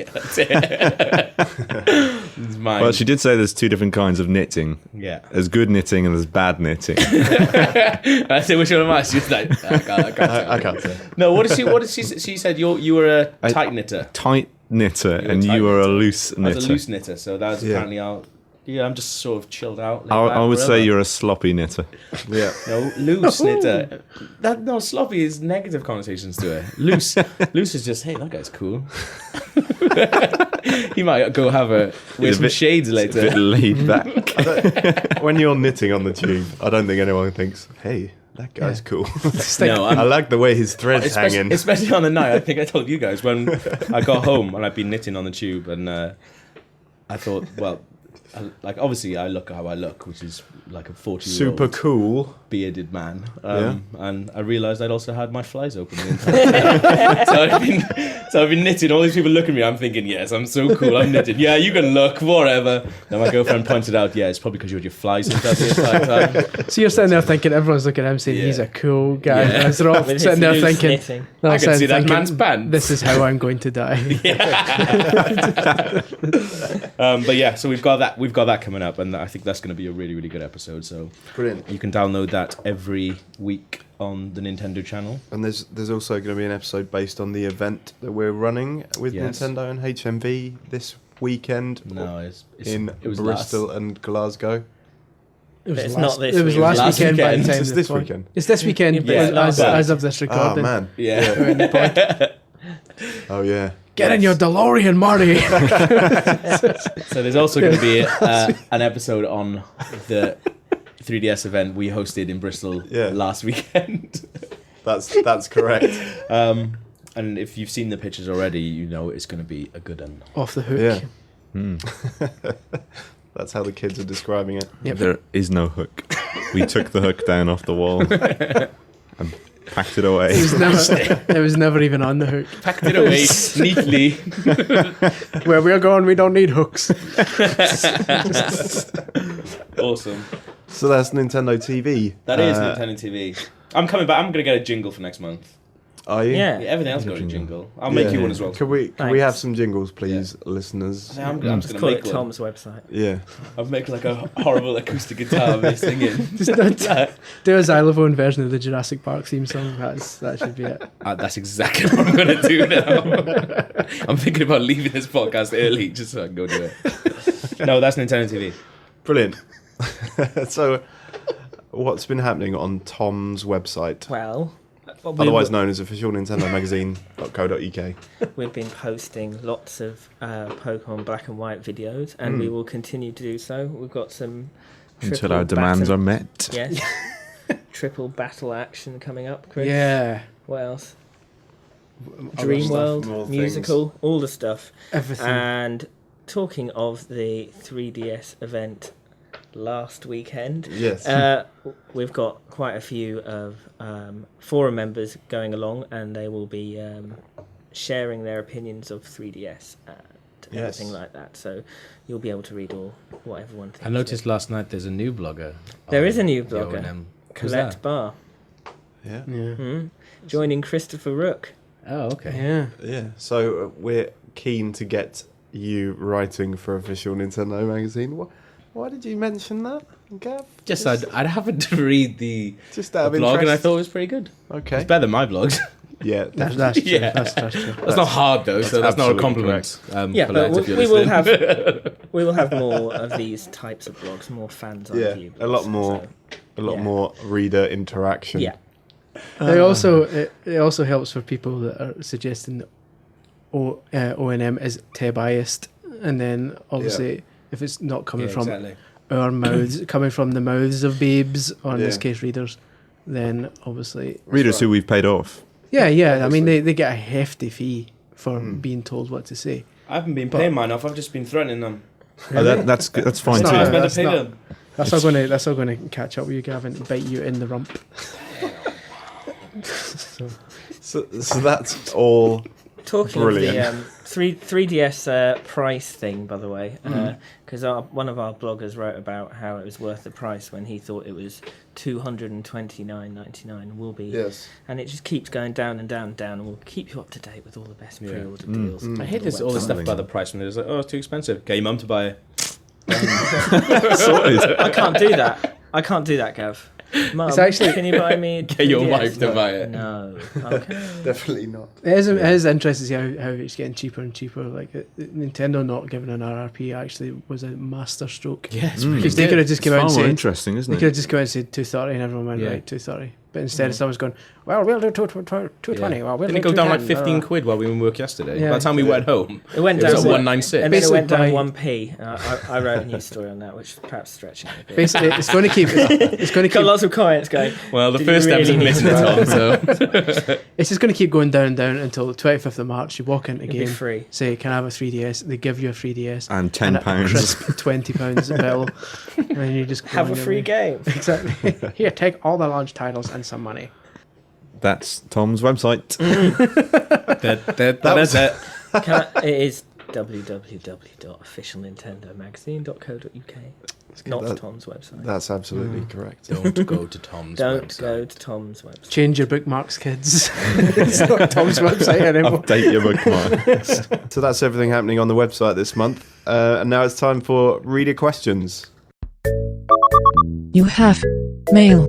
It's mine. Well, she did say there's two different kinds of knitting. Yeah. There's good knitting and there's bad knitting. I said, which one am I? She's like, I can't say. No, what did she say? She said you were a tight knitter. Tight knitter, You were and tight you were a knitter. loose I was knitter. a loose knitter, so that was apparently I'm just sort of chilled out. I would say you're a sloppy knitter. Yeah. No, loose knitter. Sloppy is negative connotations to it. Loose is just, hey, that guy's cool. He might go wear some shades later. A bit laid back. When you're knitting on the tube, I don't think anyone thinks, hey, that guy's cool. No, I like the way his thread's hanging. Especially on the night. I think I told you guys when I got home and I'd been knitting on the tube, and I thought, well, obviously I look how I look, which is like a 40-year-old Super cool. bearded man. And I realised I'd also had my flies open the entire time. so I've been knitting. All these people look at me. I'm thinking, yes, I'm so cool. I'm knitting. Yeah, you can look, whatever. Then my girlfriend pointed out, yeah, it's probably because you had your flies in the entire time. So you're sitting there thinking, everyone's looking at him saying he's a cool guy. Yeah. As they're all With sitting his there loose thinking, knitting. they're all I can see sitting that man's pants. This is how I'm going to die. But yeah, so we've got got that coming up, and I think that's going to be a really, really good episode. So brilliant. You can download that every week on the Nintendo channel. And there's also going to be an episode based on the event that we're running with Nintendo and HMV this weekend. No, it was Bristol and Glasgow. It not this. It was week. last weekend. By the time It's this weekend. It's this weekend. Yeah, as of this recording. Oh man. Yeah. Oh yeah. Get in your DeLorean, Marty. So there's also going to be an episode on the 3DS event we hosted in Bristol last weekend. That's correct. And if you've seen the pictures already, you know it's going to be a good one. Off the hook. Yeah. That's how the kids are describing it. Yep. There is no hook. We took the hook down off the wall and packed it away. It was never even on the hook. Packed it away neatly. Where we're going, we don't need hooks. Awesome. So that's Nintendo TV. That is Nintendo TV. I'm coming back. I'm going to get a jingle for next month. Are you? Yeah. Everything else got a jingle. I'll make you one as well. Can we have some jingles, please, listeners? I'm just Let's going call to it make one. Tom's website. Yeah. I'll make like a horrible acoustic guitar of me singing. Do a xylophone version of the Jurassic Park theme song. That should be it. That's exactly what I'm going to do now. I'm thinking about leaving this podcast early just so I can go do it. No, that's Nintendo TV. Brilliant. So, what's been happening on Tom's website? Well, Otherwise known as officialnintendomagazine.co.uk. we've been posting lots of Pokemon Black and White videos, and we will continue to do so. We've got some until our demands are met. Yes. Triple battle action coming up, Chris. Yeah. What else? Other Dream stuff, World, more musical, all the stuff. Everything. And talking of the 3DS event last weekend, Yes. we've got quite a few of forum members going along, and they will be sharing their opinions of 3DS and everything like that. So you'll be able to read what everyone thinks. I noticed last night there's a new blogger. There is a new the blogger, O&M. Who's Colette that? Barr, Yeah. joining Christopher Rook. Oh, okay. Yeah. Yeah. So we're keen to get you writing for Official Nintendo Magazine. Why did you mention that, Gav? Just I'd happen to read the Just out of blog, and I interest? thought it was pretty good. Okay. It's better than my blogs. Yeah. That's true. Yeah. That's true. That's not hard though, so that's not a absolutely compliment. Yeah, Colette, but if you're we will listening. we will have more of these types of blogs, more fans on Yeah. view. A lot more. A lot more reader interaction. Yeah. It also helps for people that are suggesting that O&M is te biased, and then obviously if it's not coming from our mouths, coming from the mouths of babes, or in this case readers, then obviously Readers who we've paid off. yeah. I mean they get a hefty fee for being told what to say. I haven't been paying mine off. I've just been threatening them. Oh, that's fine It's too. not- I was meant that's to pay not- them. That's all going to catch up with you, Gavin, and bite you in the rump. So that's all. Talking Brilliant. of the 3DS price thing, by the way, because one of our bloggers wrote about how it was worth the price when he thought it was $229.99. Will be, and it just keeps going down and down and down, and we'll keep you up to date with all the best pre-order deals. I hate this all this stuff about the price when it's like, oh, it's too expensive. Get your mum to buy it. I can't do that. Gav. Mum, It's actually- can you buy me? Get your 3DS? wife to buy it. No. Okay. Definitely not. It is interesting to see how it's getting cheaper and cheaper. Like Nintendo not giving an RRP actually was a master stroke. Yes, Because they could have just come out and Far more said interesting, isn't they it? could have just come out and said 230, and everyone went right 230. But instead, someone's going, well, we'll do 220. Well, we'll Didn't it do go down like 210. 15 quid while we were in work yesterday? Yeah. By the time we went home, It went it down was at 196. and then it went down Basically 1p. I wrote a news story on that, which is perhaps stretching it a bit. Basically, it's going to keep. It's going to Got keep. lots of comments going. Well, the "Did you first really episode need missing to it, write Tom, so... It's just going to keep going down and down until the 25th of March. You walk in It'll be again, free. say, "Can I have a 3DS?" They give you a 3DS And and a £10. crisp £20 bill, and you just go Have on a your free way. game. Exactly. Here, take all the launch titles and some money. That's Tom's website. That's it. It is www.officialnintendomagazine.co.uk. not Tom's website. That's absolutely correct. Don't go to Tom's Don't website. go to Tom's website. Change your bookmarks, kids. It's not Tom's website anymore. Update your bookmarks. So that's everything happening on the website this month. And now it's time for reader questions. You have mail.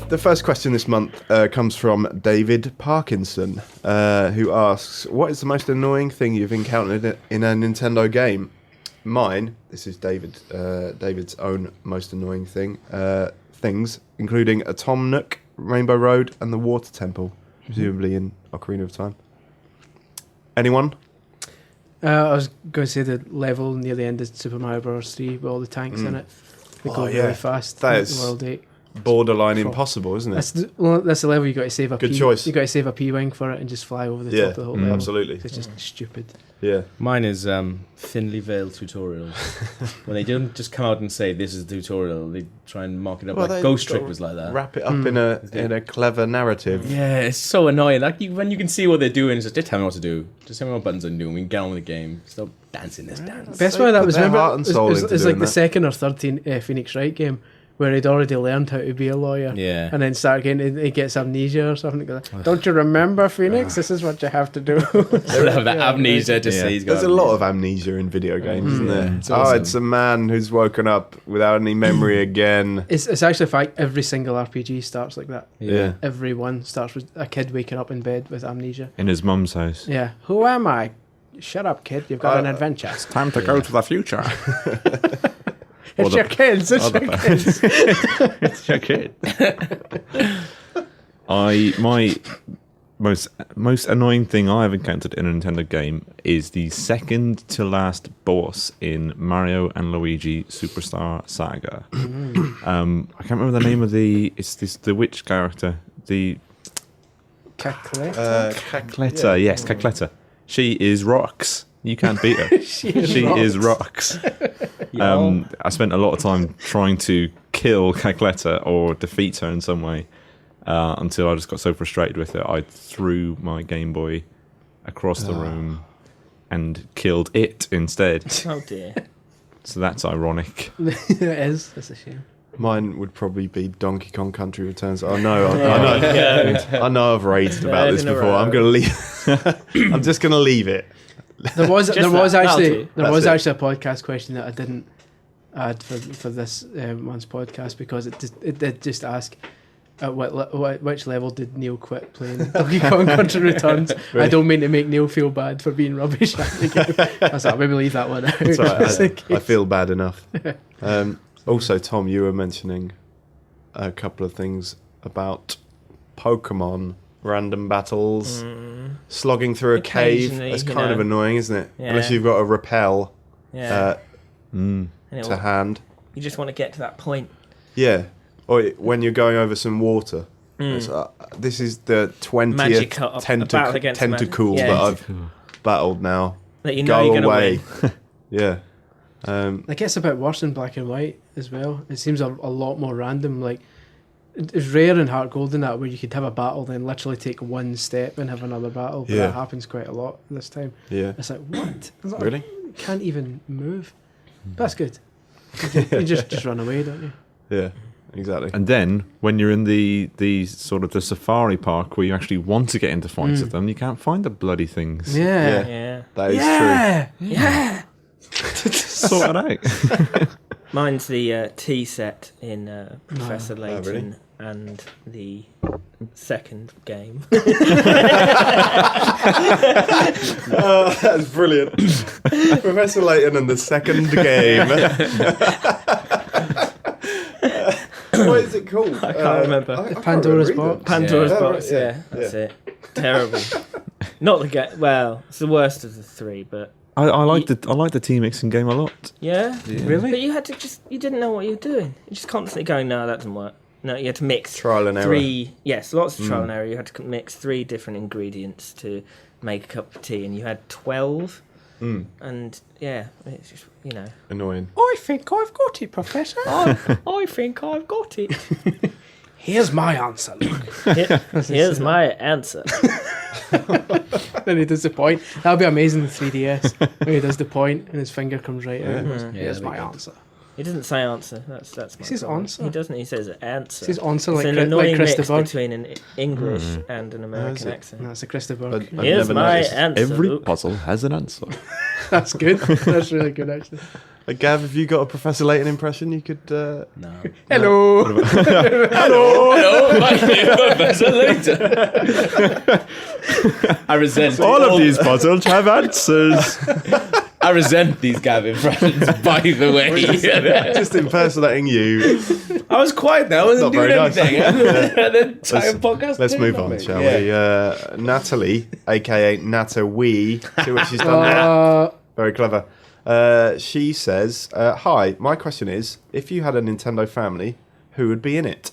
The first question this month comes from David Parkinson, who asks, what is the most annoying thing you've encountered in a Nintendo game? Mine, this is David's own most annoying things, including a Tom Nook, Rainbow Road, and the Water Temple, presumably in Ocarina of Time. Anyone? I was going to say the level near the end of Super Mario Bros. 3 with all the tanks in it. They go really fast. That in is the World 8. Borderline impossible, isn't it? That's the level you got to save a Good choice. You got to save a P-wing for it and just fly over the top of the whole level. Absolutely. It's just stupid. Yeah. Mine is thinly veiled tutorials. When they don't just come out and say this is a tutorial, they try and mark it up like Ghost Trick was like that. Wrap it up in a clever narrative. Yeah, it's so annoying. Like when you can see what they're doing, it's just tell me what to do. Just tell me what buttons I'm doing. We can get on with the game. Stop dancing this dance. Best They part of that put was their remember heart and soul into it's like doing the that. second or third Phoenix Wright game where he'd already learned how to be a lawyer. Yeah. And then start getting he gets amnesia or something like that. Don't you remember, Phoenix? This is what you have to do. They have that amnesia to say he's got There's a lot of amnesia in video games, isn't there? It's awesome. It's a man who's woken up without any memory again. It's actually a fact. Every single RPG starts like that. Yeah. Every one starts with a kid waking up in bed with amnesia. In his mum's house. Yeah. Who am I? Shut up, kid. You've got an adventure. Time to go to the future. It's your kids. It's your kids. It's your kid. My most annoying thing I've encountered in a Nintendo game is the second to last boss in Mario and Luigi Superstar Saga. I can't remember the name of the witch character. The Cacletta. Yes, Cacletta. She is rocks. You can't beat her. She is rocks. I spent a lot of time trying to kill Cacletta or defeat her in some way until I just got so frustrated with it. I threw my Game Boy across the room and killed it instead. Oh dear. So that's ironic. It is. That's a shame. Mine would probably be Donkey Kong Country Returns. I know I've raised about this before. I'm going to leave. I'm just going to leave it. There was actually a podcast question that I didn't add for this month's podcast because it did just ask at which level did Neil quit playing Donkey Kong Country Returns. Really? I don't mean to make Neil feel bad for being rubbish at the game. I was like, maybe leave that one out. It's all right, just in case. I feel bad enough. Also, Tom, you were mentioning a couple of things about Pokemon random battles, slogging through a cave. Occasionally, That's you kind of know. annoying, isn't it? Yeah. Unless you've got a repel Yeah. to hand. You just want to get to that point. Yeah. Or when you're going over some water. This is the 20th battle against tentacle magic. that Yeah. I've battled now. That you know Go you're going away. to win. Yeah. It gets a bit worse in Black and White as well. It seems a lot more random. Like it's rare in Heart Gold in that where you could have a battle, then literally take one step and have another battle. But Yeah. that happens quite a lot this time. Yeah. It's like what? It's like, Really? you can't even move. But that's good. You just run away, don't you? Yeah. Exactly. And then when you're in the sort of the safari park where you actually want to get into fights with them, you can't find the bloody things. Yeah. Yeah. That is Yeah. Yeah. Sort it out. Mine's the tea set in Professor Layton really? and the second game. That's brilliant. Professor Layton and the second game. What is it called? I can't remember. I can't Pandora's remember Box. Pandora's Yeah. Box, Yeah, yeah, that's it. Terrible. Not the game. Well, it's the worst of the three, but I like the team mixing game a lot. yeah. Really? But you had to you didn't know what you were doing. You're just constantly going, no, that doesn't work. No, you had to mix Trial and error. three. Yes, lots of trial and error. You had to mix 3 different ingredients to make a cup of tea, and you had 12. And yeah, it's just Annoying. I think I've got it, Professor. I think I've got it. Here's my answer. Look. Here's my answer. Then he does the point. That would be amazing in 3DS. When he does the point and his finger comes right out. Yeah. Here's my answer. He doesn't say answer. That's my He says problem. answer. He doesn't. He says answer. He says answer It's like, an like annoying mix Christopher. between an English and an American accent. That's a Christopher. I've Here's never my noticed. answer. Every Luke. puzzle has an answer. That's good. That's really good, actually. Gav, have you got a Professor Layton impression you could... No. Hello. Hello, my name is Professor Layton. I resent All of these puzzles have answers. I resent these Gav impressions, by the way. Just impersonating you. I was quiet there. I wasn't Not doing very nice. anything. And the entire podcast. Let's turned move on on, me. shall Yeah. we? Natalie, a.k.a. Nata Wee, see what she's done there. Very clever. She says, hi, my question is, if you had a Nintendo family, who would be in it?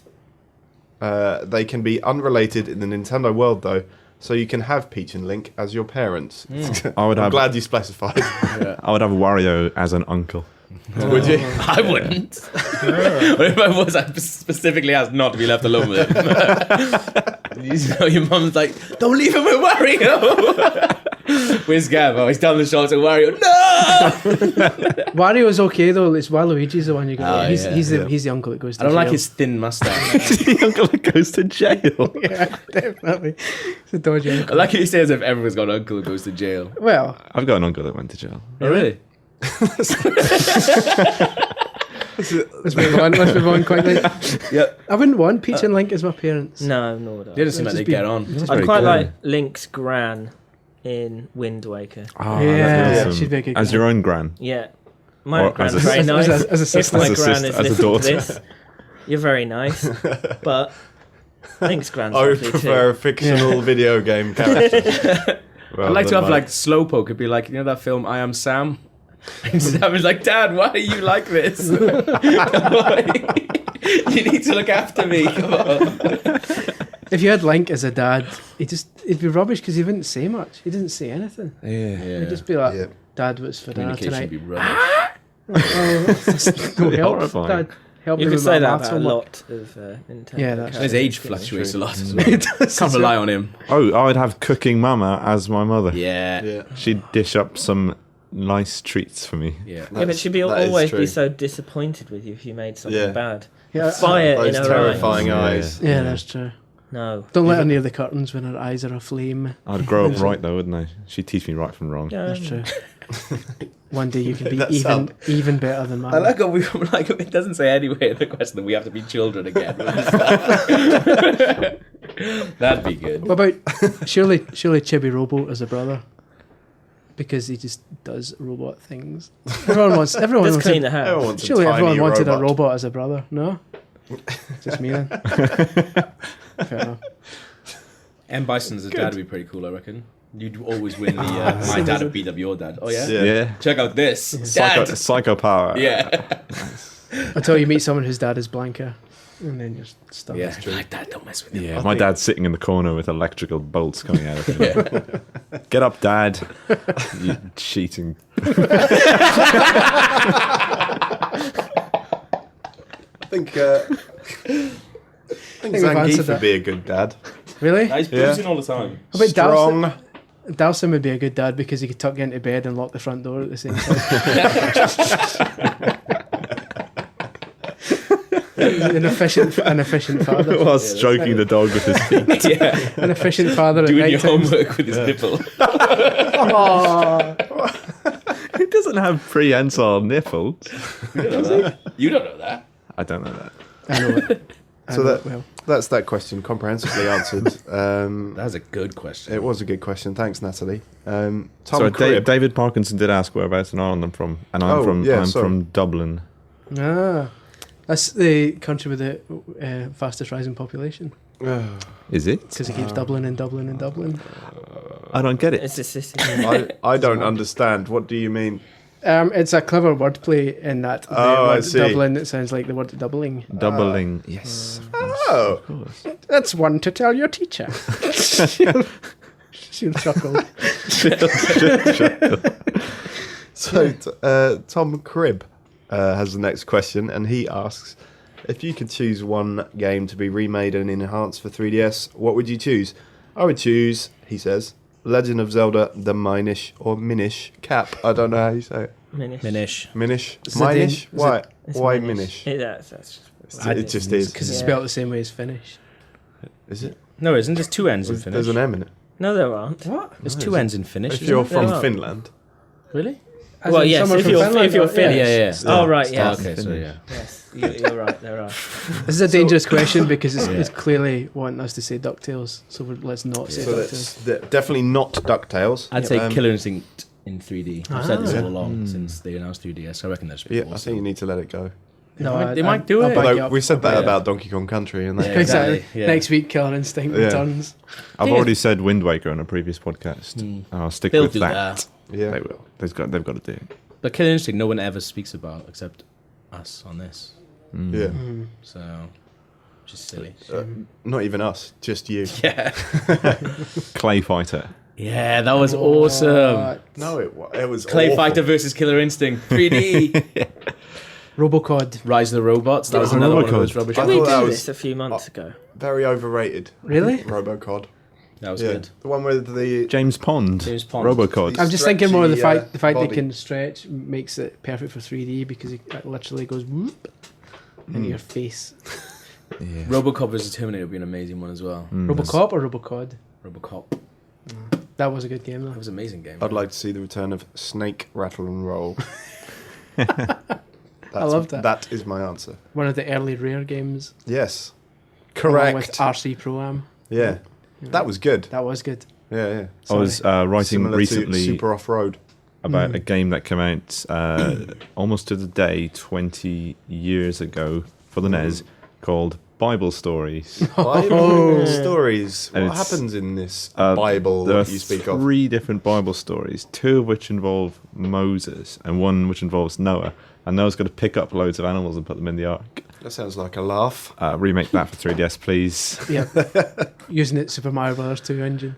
They can be unrelated in the Nintendo world, though, so you can have Peach and Link as your parents. I'm glad you specified. I would have Wario as an uncle. Would you? I wouldn't. But if I was, I specifically asked not to be left alone with him. You know, your mum's like, don't leave him with Wario. Where's Gav? Oh, he's down the shoulder to Wario. No! Wario's okay, though. It's Waluigi's the one you got. Oh, he's yeah. he's the uncle that goes to I don't like jail. his thin mustache. The uncle that goes to jail. Yeah, definitely. It's a dodgy I uncle. like how you say as if everyone's got an uncle who goes to jail. Well, I've got an uncle that went to jail. Oh, really? let's move on quickly. Yep. I wouldn't want Peach and Link as my parents. No, nor would I. They just seem like just they be- get on. just I'd very quite good. like Link's gran in Wind Waker. Oh, Yeah, that's awesome. she'd be a good As gran. your own gran. Yeah. My Or gran's as a very sister. nice. As a sister. If my As a gran sister, is as a listening to daughter. this, you're very nice. But Link's gran's I would lovely prefer a too. fictional video game character. I'd like to have like Slowpoke. It'd be like, you know that film I Am Sam? And Sam is like, Dad, why are you like this? You need to look after me. Come on. If you had Link as a dad, it'd be rubbish because he wouldn't say much. He didn't say anything. Yeah. He'd just be like, Yeah. Dad, what's for dinner Communication would tonight? be rubbish. Oh, that's no help. Horrifying. Dad, help You me could with say my that maths about a homework. lot of Nintendo. Yeah, that's His characters, age couldn't fluctuates a it? lot as well. Can't rely on him. Oh, I'd have Cooking Mama as my mother. Yeah. Yeah. She'd dish up some nice treats for me. Yeah. Yeah, but she'd be That is always true. be so disappointed with you if you made something Yeah. bad. Yeah, Fire in Those her terrifying eyes. eyes. yeah, that's true. No. Don't let her near the curtains when her eyes are aflame. I'd grow up right though, wouldn't I? She'd teach me right from wrong. That's true. One day you can be That's up. even better than mine. I like how we like it doesn't say anywhere in the question that we have to be children again. That'd be good. What about surely Chibi Robo as a brother? Because he just does robot things. Everyone Just wants clean to, the house. Everyone wants a surely tiny everyone wanted a robot. robot as a brother. No? Just me then. Fair enough. M. Bison's a dad would be pretty cool, I reckon. You'd always win the my dad would beat up your dad. Oh yeah? Yeah. Check out this. Psycho, Dad! psycho power. Yeah. Until you meet someone whose dad is Blanca. And then you're stuck. Yeah. Like, Dad, don't mess with him. Yeah, my dad's sitting in the corner with electrical bolts coming out of him. Get up, Dad. You cheating. I think we've answered Zangief that. would be a good dad. Really? He's boozing all the time. How about Strong. Dowson would be a good dad because he could tuck you into bed and lock the front door at the same time. an efficient father. While stroking the dog with his feet. Yeah. An efficient father at Doing night your homework with his nipple. He doesn't have prehensile nipples. You don't know that. I don't know that. I know it. So that's that question comprehensively answered. That's a good question. It was a good question. Thanks, Natalie. Tom So Cribb. David Parkinson did ask whereabouts in Ireland I'm from, and I'm sorry. from Dublin. Ah, that's the country with the fastest rising population Is it? because it keeps doubling and doubling and doubling. I don't get it. It's a city. I don't understand. What do you mean? It's a clever wordplay in that the Oh, I word see. Doubling, it sounds like the word doubling. Doubling. Yes. Oh, Of course. That's one to tell your teacher. She'll chuckle. so Tom Cribb has the next question, and he asks, if you could choose one game to be remade and enhanced for 3DS, what would you choose? I would choose he says, Legend of Zelda, the Minish or Minish Cap. I don't know how you say it. Minish. Minish? Is it Minish? is Why? It's Why Minish. Minish? That's It just is. Because it's Yeah. spelled the same way as Finnish. Is it? No, isn't there's two N's in Finnish? There's an M in it. No, there aren't. What? There's two N's in Finnish. If isn't you're there? from are. Finland. Really? As Well, in yes, someone if from you're Finland, if you're or- Finnish. Yeah. Oh right, yeah. Okay, so yeah. Yes, you're right. There are. This is a dangerous question because it's clearly wanting us to say DuckTales, so let's not say So DuckTales. that's definitely not DuckTales. I'd say Um, Killer Instinct in 3D. I've said this Ah. all along since they announced 3DS. I reckon that's Yeah, awesome. I think you need to let it go. They might do it. back you Although up. we said that Yeah. about Donkey Kong Country, and that Yeah. Exactly. Yeah. Next week, Killer Instinct Yeah. returns. I've Thing already said Wind Waker on a previous podcast. I'll stick They'll with do that. that. yeah. They will. They've got to do it. But Killer Instinct, no one ever speaks about except us on this. Yeah. So, just silly. Not even us, just you. Yeah. Clay Fighter. Yeah, that was awesome. No, it was Clay awful. Fighter versus Killer Instinct 3D. Robocod. Rise of the Robots. That was Oh, another one of Robocod. those rubbish. I Did we thought that do was this a few months ago? very overrated. Really? Robocod. That was Yeah, good. the one with the James Pond. James Pond. Robocod. I'm just thinking more of the Stretchy, fact the fact that it body. can stretch makes it perfect for 3D because it literally goes whoop into your face. Yeah. Robocop vs Terminator would be an amazing one as well. Robocop or Robocod? Robocop. That was a good game That though. was an amazing game. I'd like to see the return of Snake, Rattle and Roll. I loved that. That is my answer. One of the early Rare games. Yes. Along with Correct. RC Pro Am. Yeah. That was good. That was good. Yeah, yeah. I was writing Similar recently to Super Off-Road. about a game that came out almost to the day 20 years ago for the NES called Bible Stories. Bible stories. And What it's, happens in this There Bible are that you speak of? 3 different Bible stories, 2 of which involve Moses and 1 which involves Noah. And Noah's got to pick up loads of animals and put them in the ark. That sounds like a laugh. Remake that for 3DS, please. Yeah. Using it Super Mario Brothers 2 engine.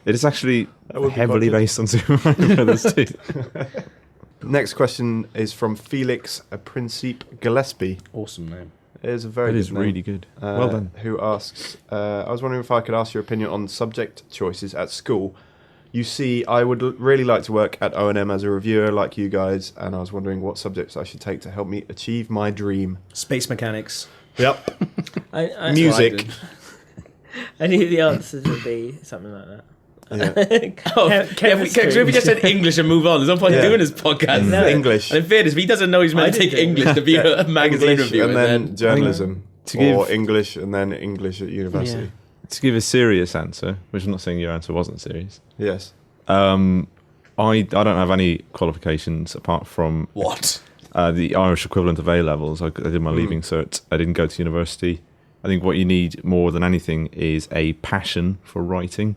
It is actually That would be heavily quite good. based on Super Mario Brothers 2. Next question is from Felix Principe Gillespie. Awesome name. It is a very It good is name. really good. Well done. Who asks, I was wondering if I could ask your opinion on subject choices at school. You see, I would really like to work at O&M as a reviewer like you guys, and I was wondering what subjects I should take to help me achieve my dream. Space mechanics. Yep. I Music. I knew the answers would be something like that. Yeah. Oh, Chemistry. can we just said English and move on? There's no point Yeah. doing this podcast. No. English. And in fairness, if he doesn't know he's meant to take English to be a magazine English reviewer, and then journalism. To or give- English and then English at university. Yeah. To give a serious answer, which I'm not saying your answer wasn't serious, Yes. I don't have any qualifications apart from what? the Irish equivalent of A levels. I did my leaving cert. I didn't go to university. I think what you need more than anything is a passion for writing.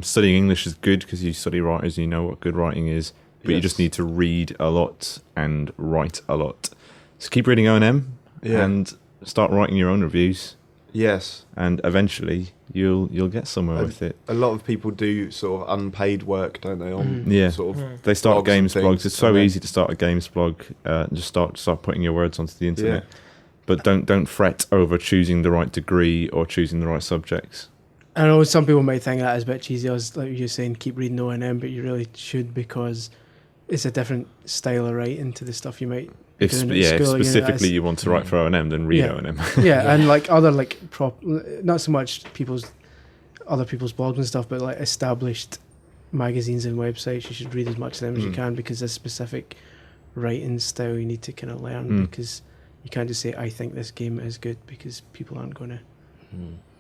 Studying English is good because you study writers and you know what good writing is, but you Yes. just need to read a lot and write a lot. So keep reading O&M Yeah. and start writing your own reviews, Yes. and eventually you'll get somewhere with it. A lot of people do sort of unpaid work, don't they? On Yeah. sort of They start blogs and games things, blogs. It's so and then- easy to start a games blog and just start putting your words onto the internet. But don't fret over choosing the right degree or choosing the right subjects. I know some people might think that is a bit cheesy. I was like you're saying, keep reading O&M, but you really should because it's a different style of writing to the stuff you might. If doing at if school, specifically you you want to write for O&M, then read Yeah. O&M. yeah, and like other like not so much other people's blogs and stuff, but like established magazines and websites. You should read as much of them as you can because there's a specific writing style you need to kind of learn because you can't just say I think this game is good because people aren't going to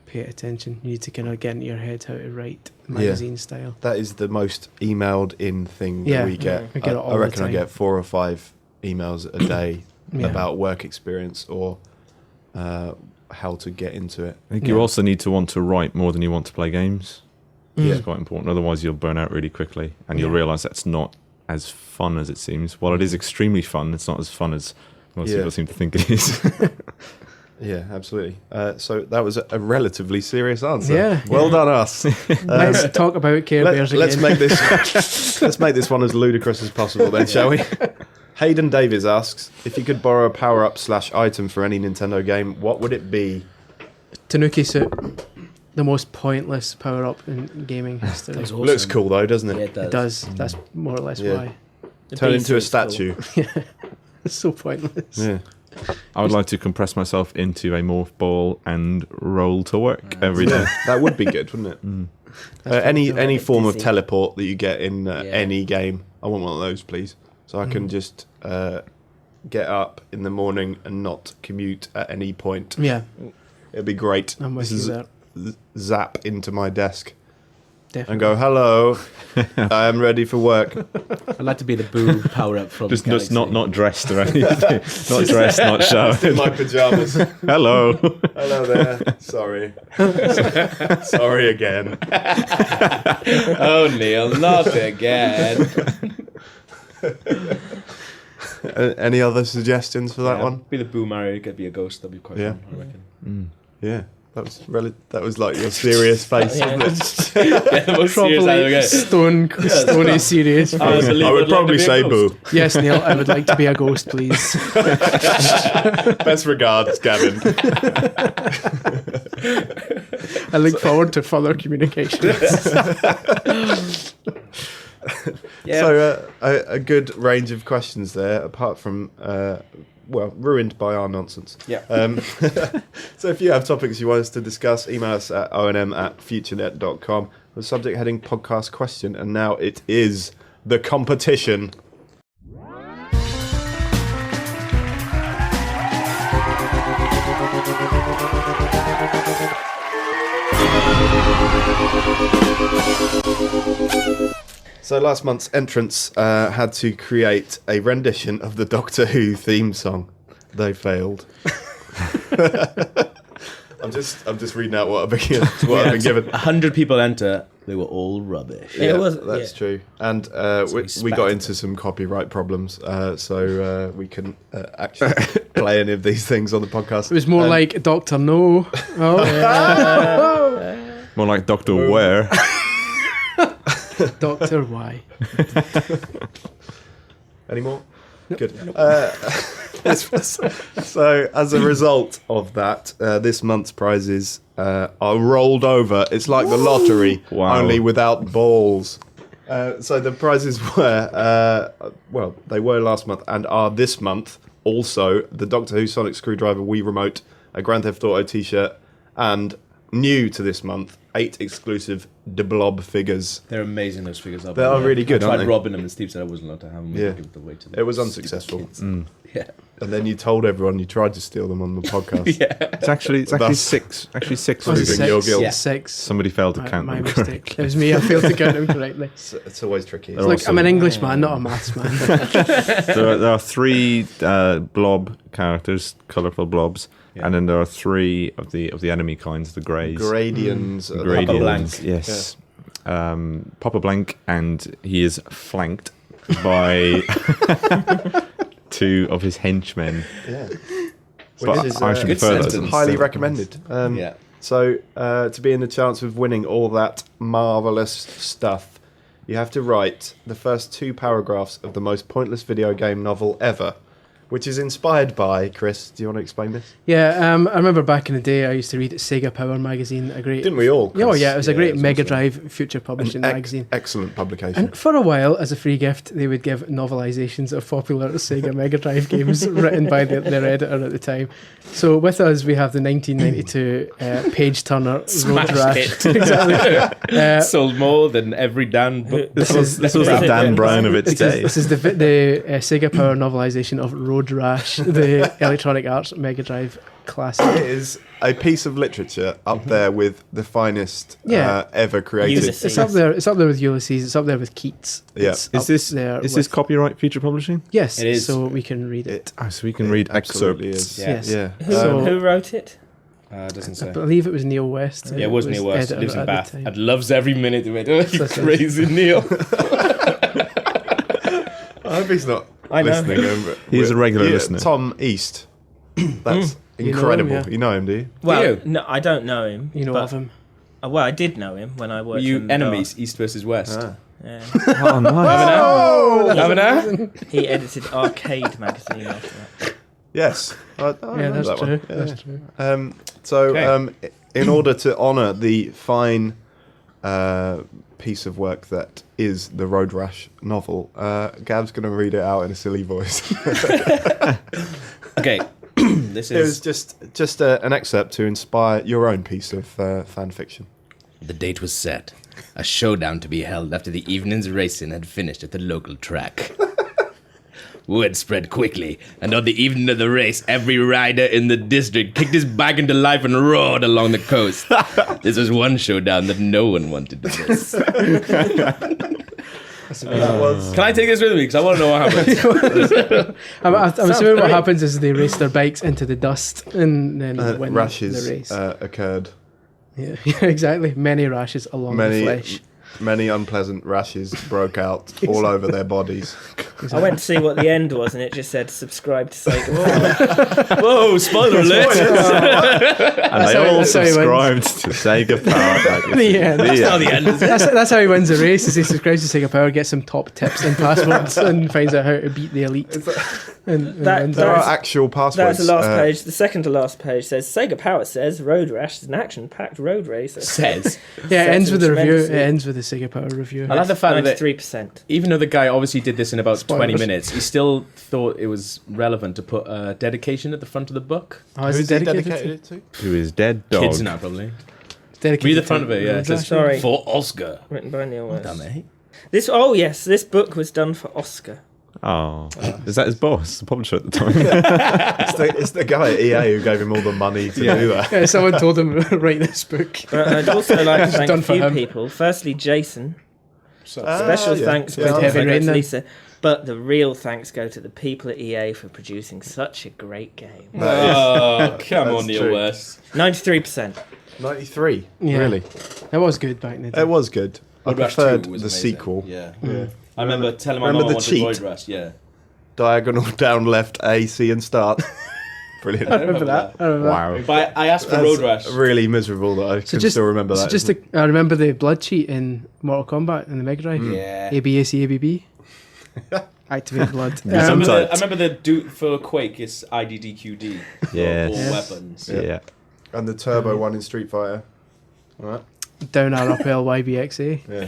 pay attention. You need to kind of get into your head how to write magazine style. That is the most emailed in thing Yeah. that we get. We get it all I the reckon I time. get 4 or 5 emails a day Yeah. about work experience or how to get into it. I think you also need to want to write more than you want to play games. Yeah. It's quite important. Otherwise, you'll burn out really quickly, and you'll Yeah. realise that's not as fun as it seems. While it is extremely fun, it's not as fun as most Yeah. people seem to think it is. Yeah, absolutely. So that was a relatively serious answer. Yeah. Well done, us. Let's talk about Care Bears again. Let's make this let's make this one as ludicrous as possible then, shall we? Hayden Davies asks, if you could borrow a power-up / item for any Nintendo game, what would it be? Tanuki suit. the most pointless power up in gaming history. That's It awesome. Looks cool though, doesn't Yeah, it? it does. does. That's more or less Yeah. why. The Turn beast into a is cool. statue. It's so pointless. Yeah. I would like to compress myself into a morph ball and roll to work every day. Yeah, that would be good, wouldn't it? That's Any pretty cool. form of Dizzy. teleport that you get in Yeah. any game, I want one of those, please. So I can just get up in the morning and not commute at any point. Yeah, It'd be great. I'm with This you is there. zap into my desk Definitely. and go, hello, I am ready for work. I'd like to be the boo power up from Just Galaxy. not dressed or anything. Not dressed, not In showered. my pajamas. Hello. Hello there. Sorry. Sorry again. Oh, Neil, not again. Any other suggestions for that Yeah, one? Be the Boo Mario, could be a ghost. That'd be quite Yeah. fun, I reckon. Yeah. That was like your serious face, Yeah. wasn't it? Yeah, the most serious I've ever Probably got. stony serious. I would probably say boo. Yes, Neil, I would like to be a ghost, please. Best regards, Gavin. I look forward to further communications. Yeah. So a good range of questions there, apart from ruined by our nonsense. Yeah. So if you have topics you want us to discuss, email us at onm@futurenet.com with subject heading podcast question. And now it is the competition. So last month's entrants had to create a rendition of the Doctor Who theme song. They failed. I'm just reading out what I've been given. 100 people enter. They were all rubbish. Yeah, it was- that's yeah. true. And we got into some copyright problems, so we couldn't actually play any of these things on the podcast. It was more like Doctor No. Oh, More like Dr. Ware. Doctor Why? Any more? Good. So, as a result of that, this month's prizes are rolled over. It's like the lottery, Wow. only without balls. So the prizes were, they were last month and are this month also the Doctor Who Sonic Screwdriver Wii Remote, a Grand Theft Auto t-shirt, and new to this month, 8 exclusive De Blob figures. They're amazing, those figures. They are really good, I aren't tried they? robbing them and Steve said I wasn't allowed to have them. Yeah. Give them away to them. It was unsuccessful. Yeah. And then you told everyone you tried to steal them on the podcast. It's actually That's- six. Actually, six. Was it Proving six? your guilt. Yeah. Six. Somebody failed to count My them mistake. correctly. It was me. I failed to count them correctly. It's always tricky. They're Look, also- I'm an English man, not a maths man. There are 3 blob characters, colourful blobs, Yeah. and then there are 3 of the enemy kinds, the greys. Gradians. Gradians, Blank. yes. Papa Blank, and he is flanked by 2 of his henchmen. Yeah. But Which is I should good prefer that. sentence. highly recommended. Yeah. So, to be in the chance of winning all that marvellous stuff, you have to write the first 2 paragraphs of the most pointless video game novel ever, which is inspired by, Chris, do you want to explain this? Yeah, I remember back in the day I used to read Sega Power magazine, a great... Didn't we all, Chris? Oh yeah, it was a great was Mega awesome. Drive future publishing magazine. Excellent publication. And for a while, as a free gift, they would give novelizations of popular Sega Mega Drive games written by their editor at the time. So with us, we have the 1992 Page Turner Road Smash Rash. hit. Exactly. Sold more than every Dan book. This was the Dan Brown of its day. This is the Sega Power novelization of Road Rash, the Electronic Arts Mega Drive classic. It is a piece of literature up there with the finest Yeah. ever created. Ulysses. It's up there. It's up there with Ulysses. It's up there with Keats. Yeah. It's Is up this there is this with- copyright future publishing? Yes, It is. so we can read it. It Oh, so we can read absolutely excerpts. is. Yes. Yeah. Who, So- who wrote it? It doesn't I say. believe it was Neil West. Yeah, it was Neil West. editor Lives in at the Bath. time. And loves every minute of it. Oh, you So- so- crazy Neil. I hope he's not I know. listening. He's a regular listener. Tom East. That's You know incredible. him, yeah. You know him, do you? Well, you? no, I don't know him. You know but- of him. Well, I did know him when I Were worked you in the enemies, East versus West? Ah. Yeah. Oh, nice. Have an hour? He edited Arcade magazine after that. Yes. I Yeah, remember that's that true. one. Yeah. That's true. So, Okay. in order to honour the fine piece of work that is the Road Rash novel, Gab's going to read it out in a silly voice. Okay. It was just an excerpt to inspire your own piece of fan fiction. The date was set. A showdown to be held after the evening's racing had finished at the local track. Word spread quickly, and on the evening of the race, every rider in the district kicked his bike into life and roared along the coast. This was one showdown that no one wanted to miss. Can I take this with me? Because I want to know what happens. I'm assuming what happens is they race their bikes into the dust and then win rashes the race. Occurred. Yeah, exactly. Many rashes along the flesh. Many unpleasant rashes broke out all over their bodies. I went to see what the end was, and it just said subscribe to Sega. Whoa, spoiler alert! And they all subscribed to Sega Power. That's how he wins the race. Is he subscribes to Sega Power, gets some top tips and passwords, and finds out how to beat the elite. There are actual passwords. That's the last page. The second to last page says Sega Power says Road Rash is an action-packed road racer. Says. Yeah, it ends with the review. It ends with the Sega Power review. I like the fact that 93%. even though the guy obviously did this in about 20 Spoilers. minutes, he still thought it was relevant to put a dedication at the front of the book. Oh, is it dedicated to? To his dead dog. Kids now, probably. Dedicated Read the to front of it, yeah. It says, Sorry. for Oscar. Written by Neil West. Damn, mate. This book was done for Oscar. Oh, is that his boss, the publisher at the time? It's the guy at EA who gave him all the money to do that. Yeah, someone told him to write this book. But I'd also like to thank done a for few him. people. Firstly, Jason. Yeah. Special thanks With go Heavy to Rain then. Lisa. But the real thanks go to the people at EA for producing such a great game. Oh, come That's on, Neil true. West. 93%. 93. Yeah. Really? It was good back in the day. It was good. I Road Rash preferred 2 the was amazing. sequel. Yeah. Mm. I remember telling my Remember mum I the wanted cheat? Road Rash, yeah. Diagonal down left A, C and start. Brilliant. I remember that. Wow. But I asked for That's Road Rash. really miserable that I can still remember that. I remember the blood cheat in Mortal Kombat in the Mega Drive. Yeah. ABAC, ABB. Activate blood. I remember the do for Quake is IDDQD for Yes. all Yes. weapons. Yeah. And the turbo one in Street Fighter. Right. Down R up L YBXA. Yeah.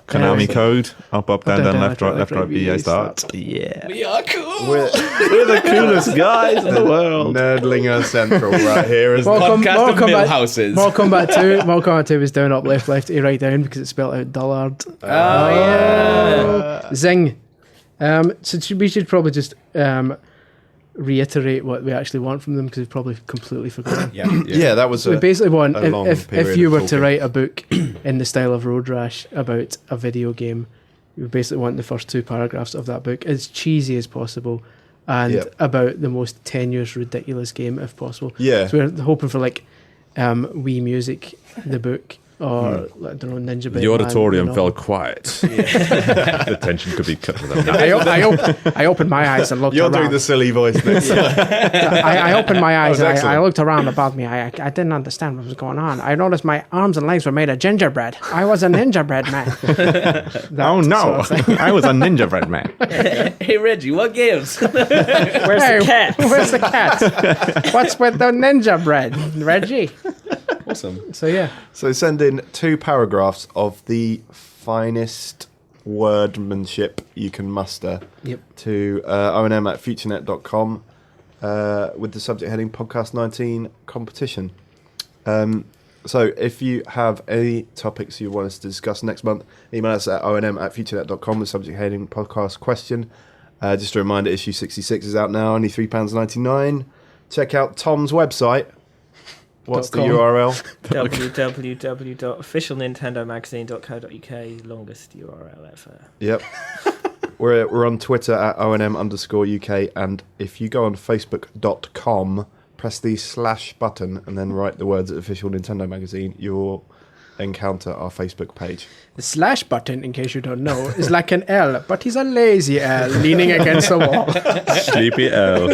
Konami code. Up, down, left, right, BA start. start. Yeah. We are cool. We're We're the coolest guys in the world. Nerdlinger Central right here. Isn't it? Podcast of Millhouses. Mortal Kombat 2 was down up left A right down because it spelled out dullard. Oh, yeah. Zing. So we should probably just reiterate what we actually want from them because we've probably completely forgotten. Yeah, that was So we basically want, a long if period you of were to talking. write a book in the style of Road Rash about a video game, you basically want the first 2 paragraphs of that book as cheesy as possible and Yep. about the most tenuous, ridiculous game if possible. Yeah. So we're hoping for like Wii Music, the book, or I don't know, Ninja Bread The auditorium Man, fell quiet. The tension could be cut with a knife. I opened my eyes and looked You're around. doing the silly voice next time. I opened my eyes was and I excellent. looked around above me. I didn't understand what was going on. I noticed my arms and legs were made of gingerbread. I was a gingerbread man. Oh no, I was a ninja man. Hey Reggie, what gives? Where's the cat? Where's the cat? What's with the ninja bread, Reggie? Awesome. So yeah, So send in 2 paragraphs of the finest wordmanship you can muster to ONM at futurenet.com with the subject heading Podcast 19 competition. So if you have any topics you want us to discuss next month, email us at onm at futurenet.com with subject heading podcast question. Just a reminder, issue 66 is out now, only £3.99. Check out Tom's website. What's the .com. URL? www.officialnintendomagazine.co.uk, longest URL ever. Yep. We're on Twitter at @ONM_UK, and if you go on Facebook.com, press the / button and then write the words Official Nintendo Magazine, you'll encounter our Facebook page. the / button, in case you don't know, is like an L, but he's a lazy L leaning against the wall. Sleepy L.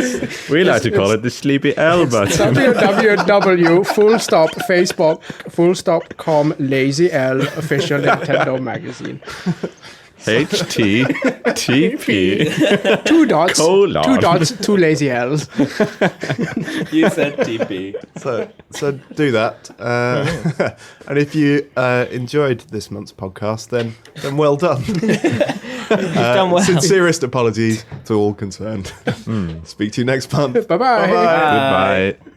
We like to call it the Sleepy L button. www.Facebook.com lazy L official Nintendo magazine. HTTP. 2 dots. Colon. 2 dots. 2 lazy L's. You said TP. So do that. And if you enjoyed this month's podcast, then well done. You've done well. Sincerest apologies to all concerned. Speak to you next month. Bye-bye. Bye-bye. Goodbye.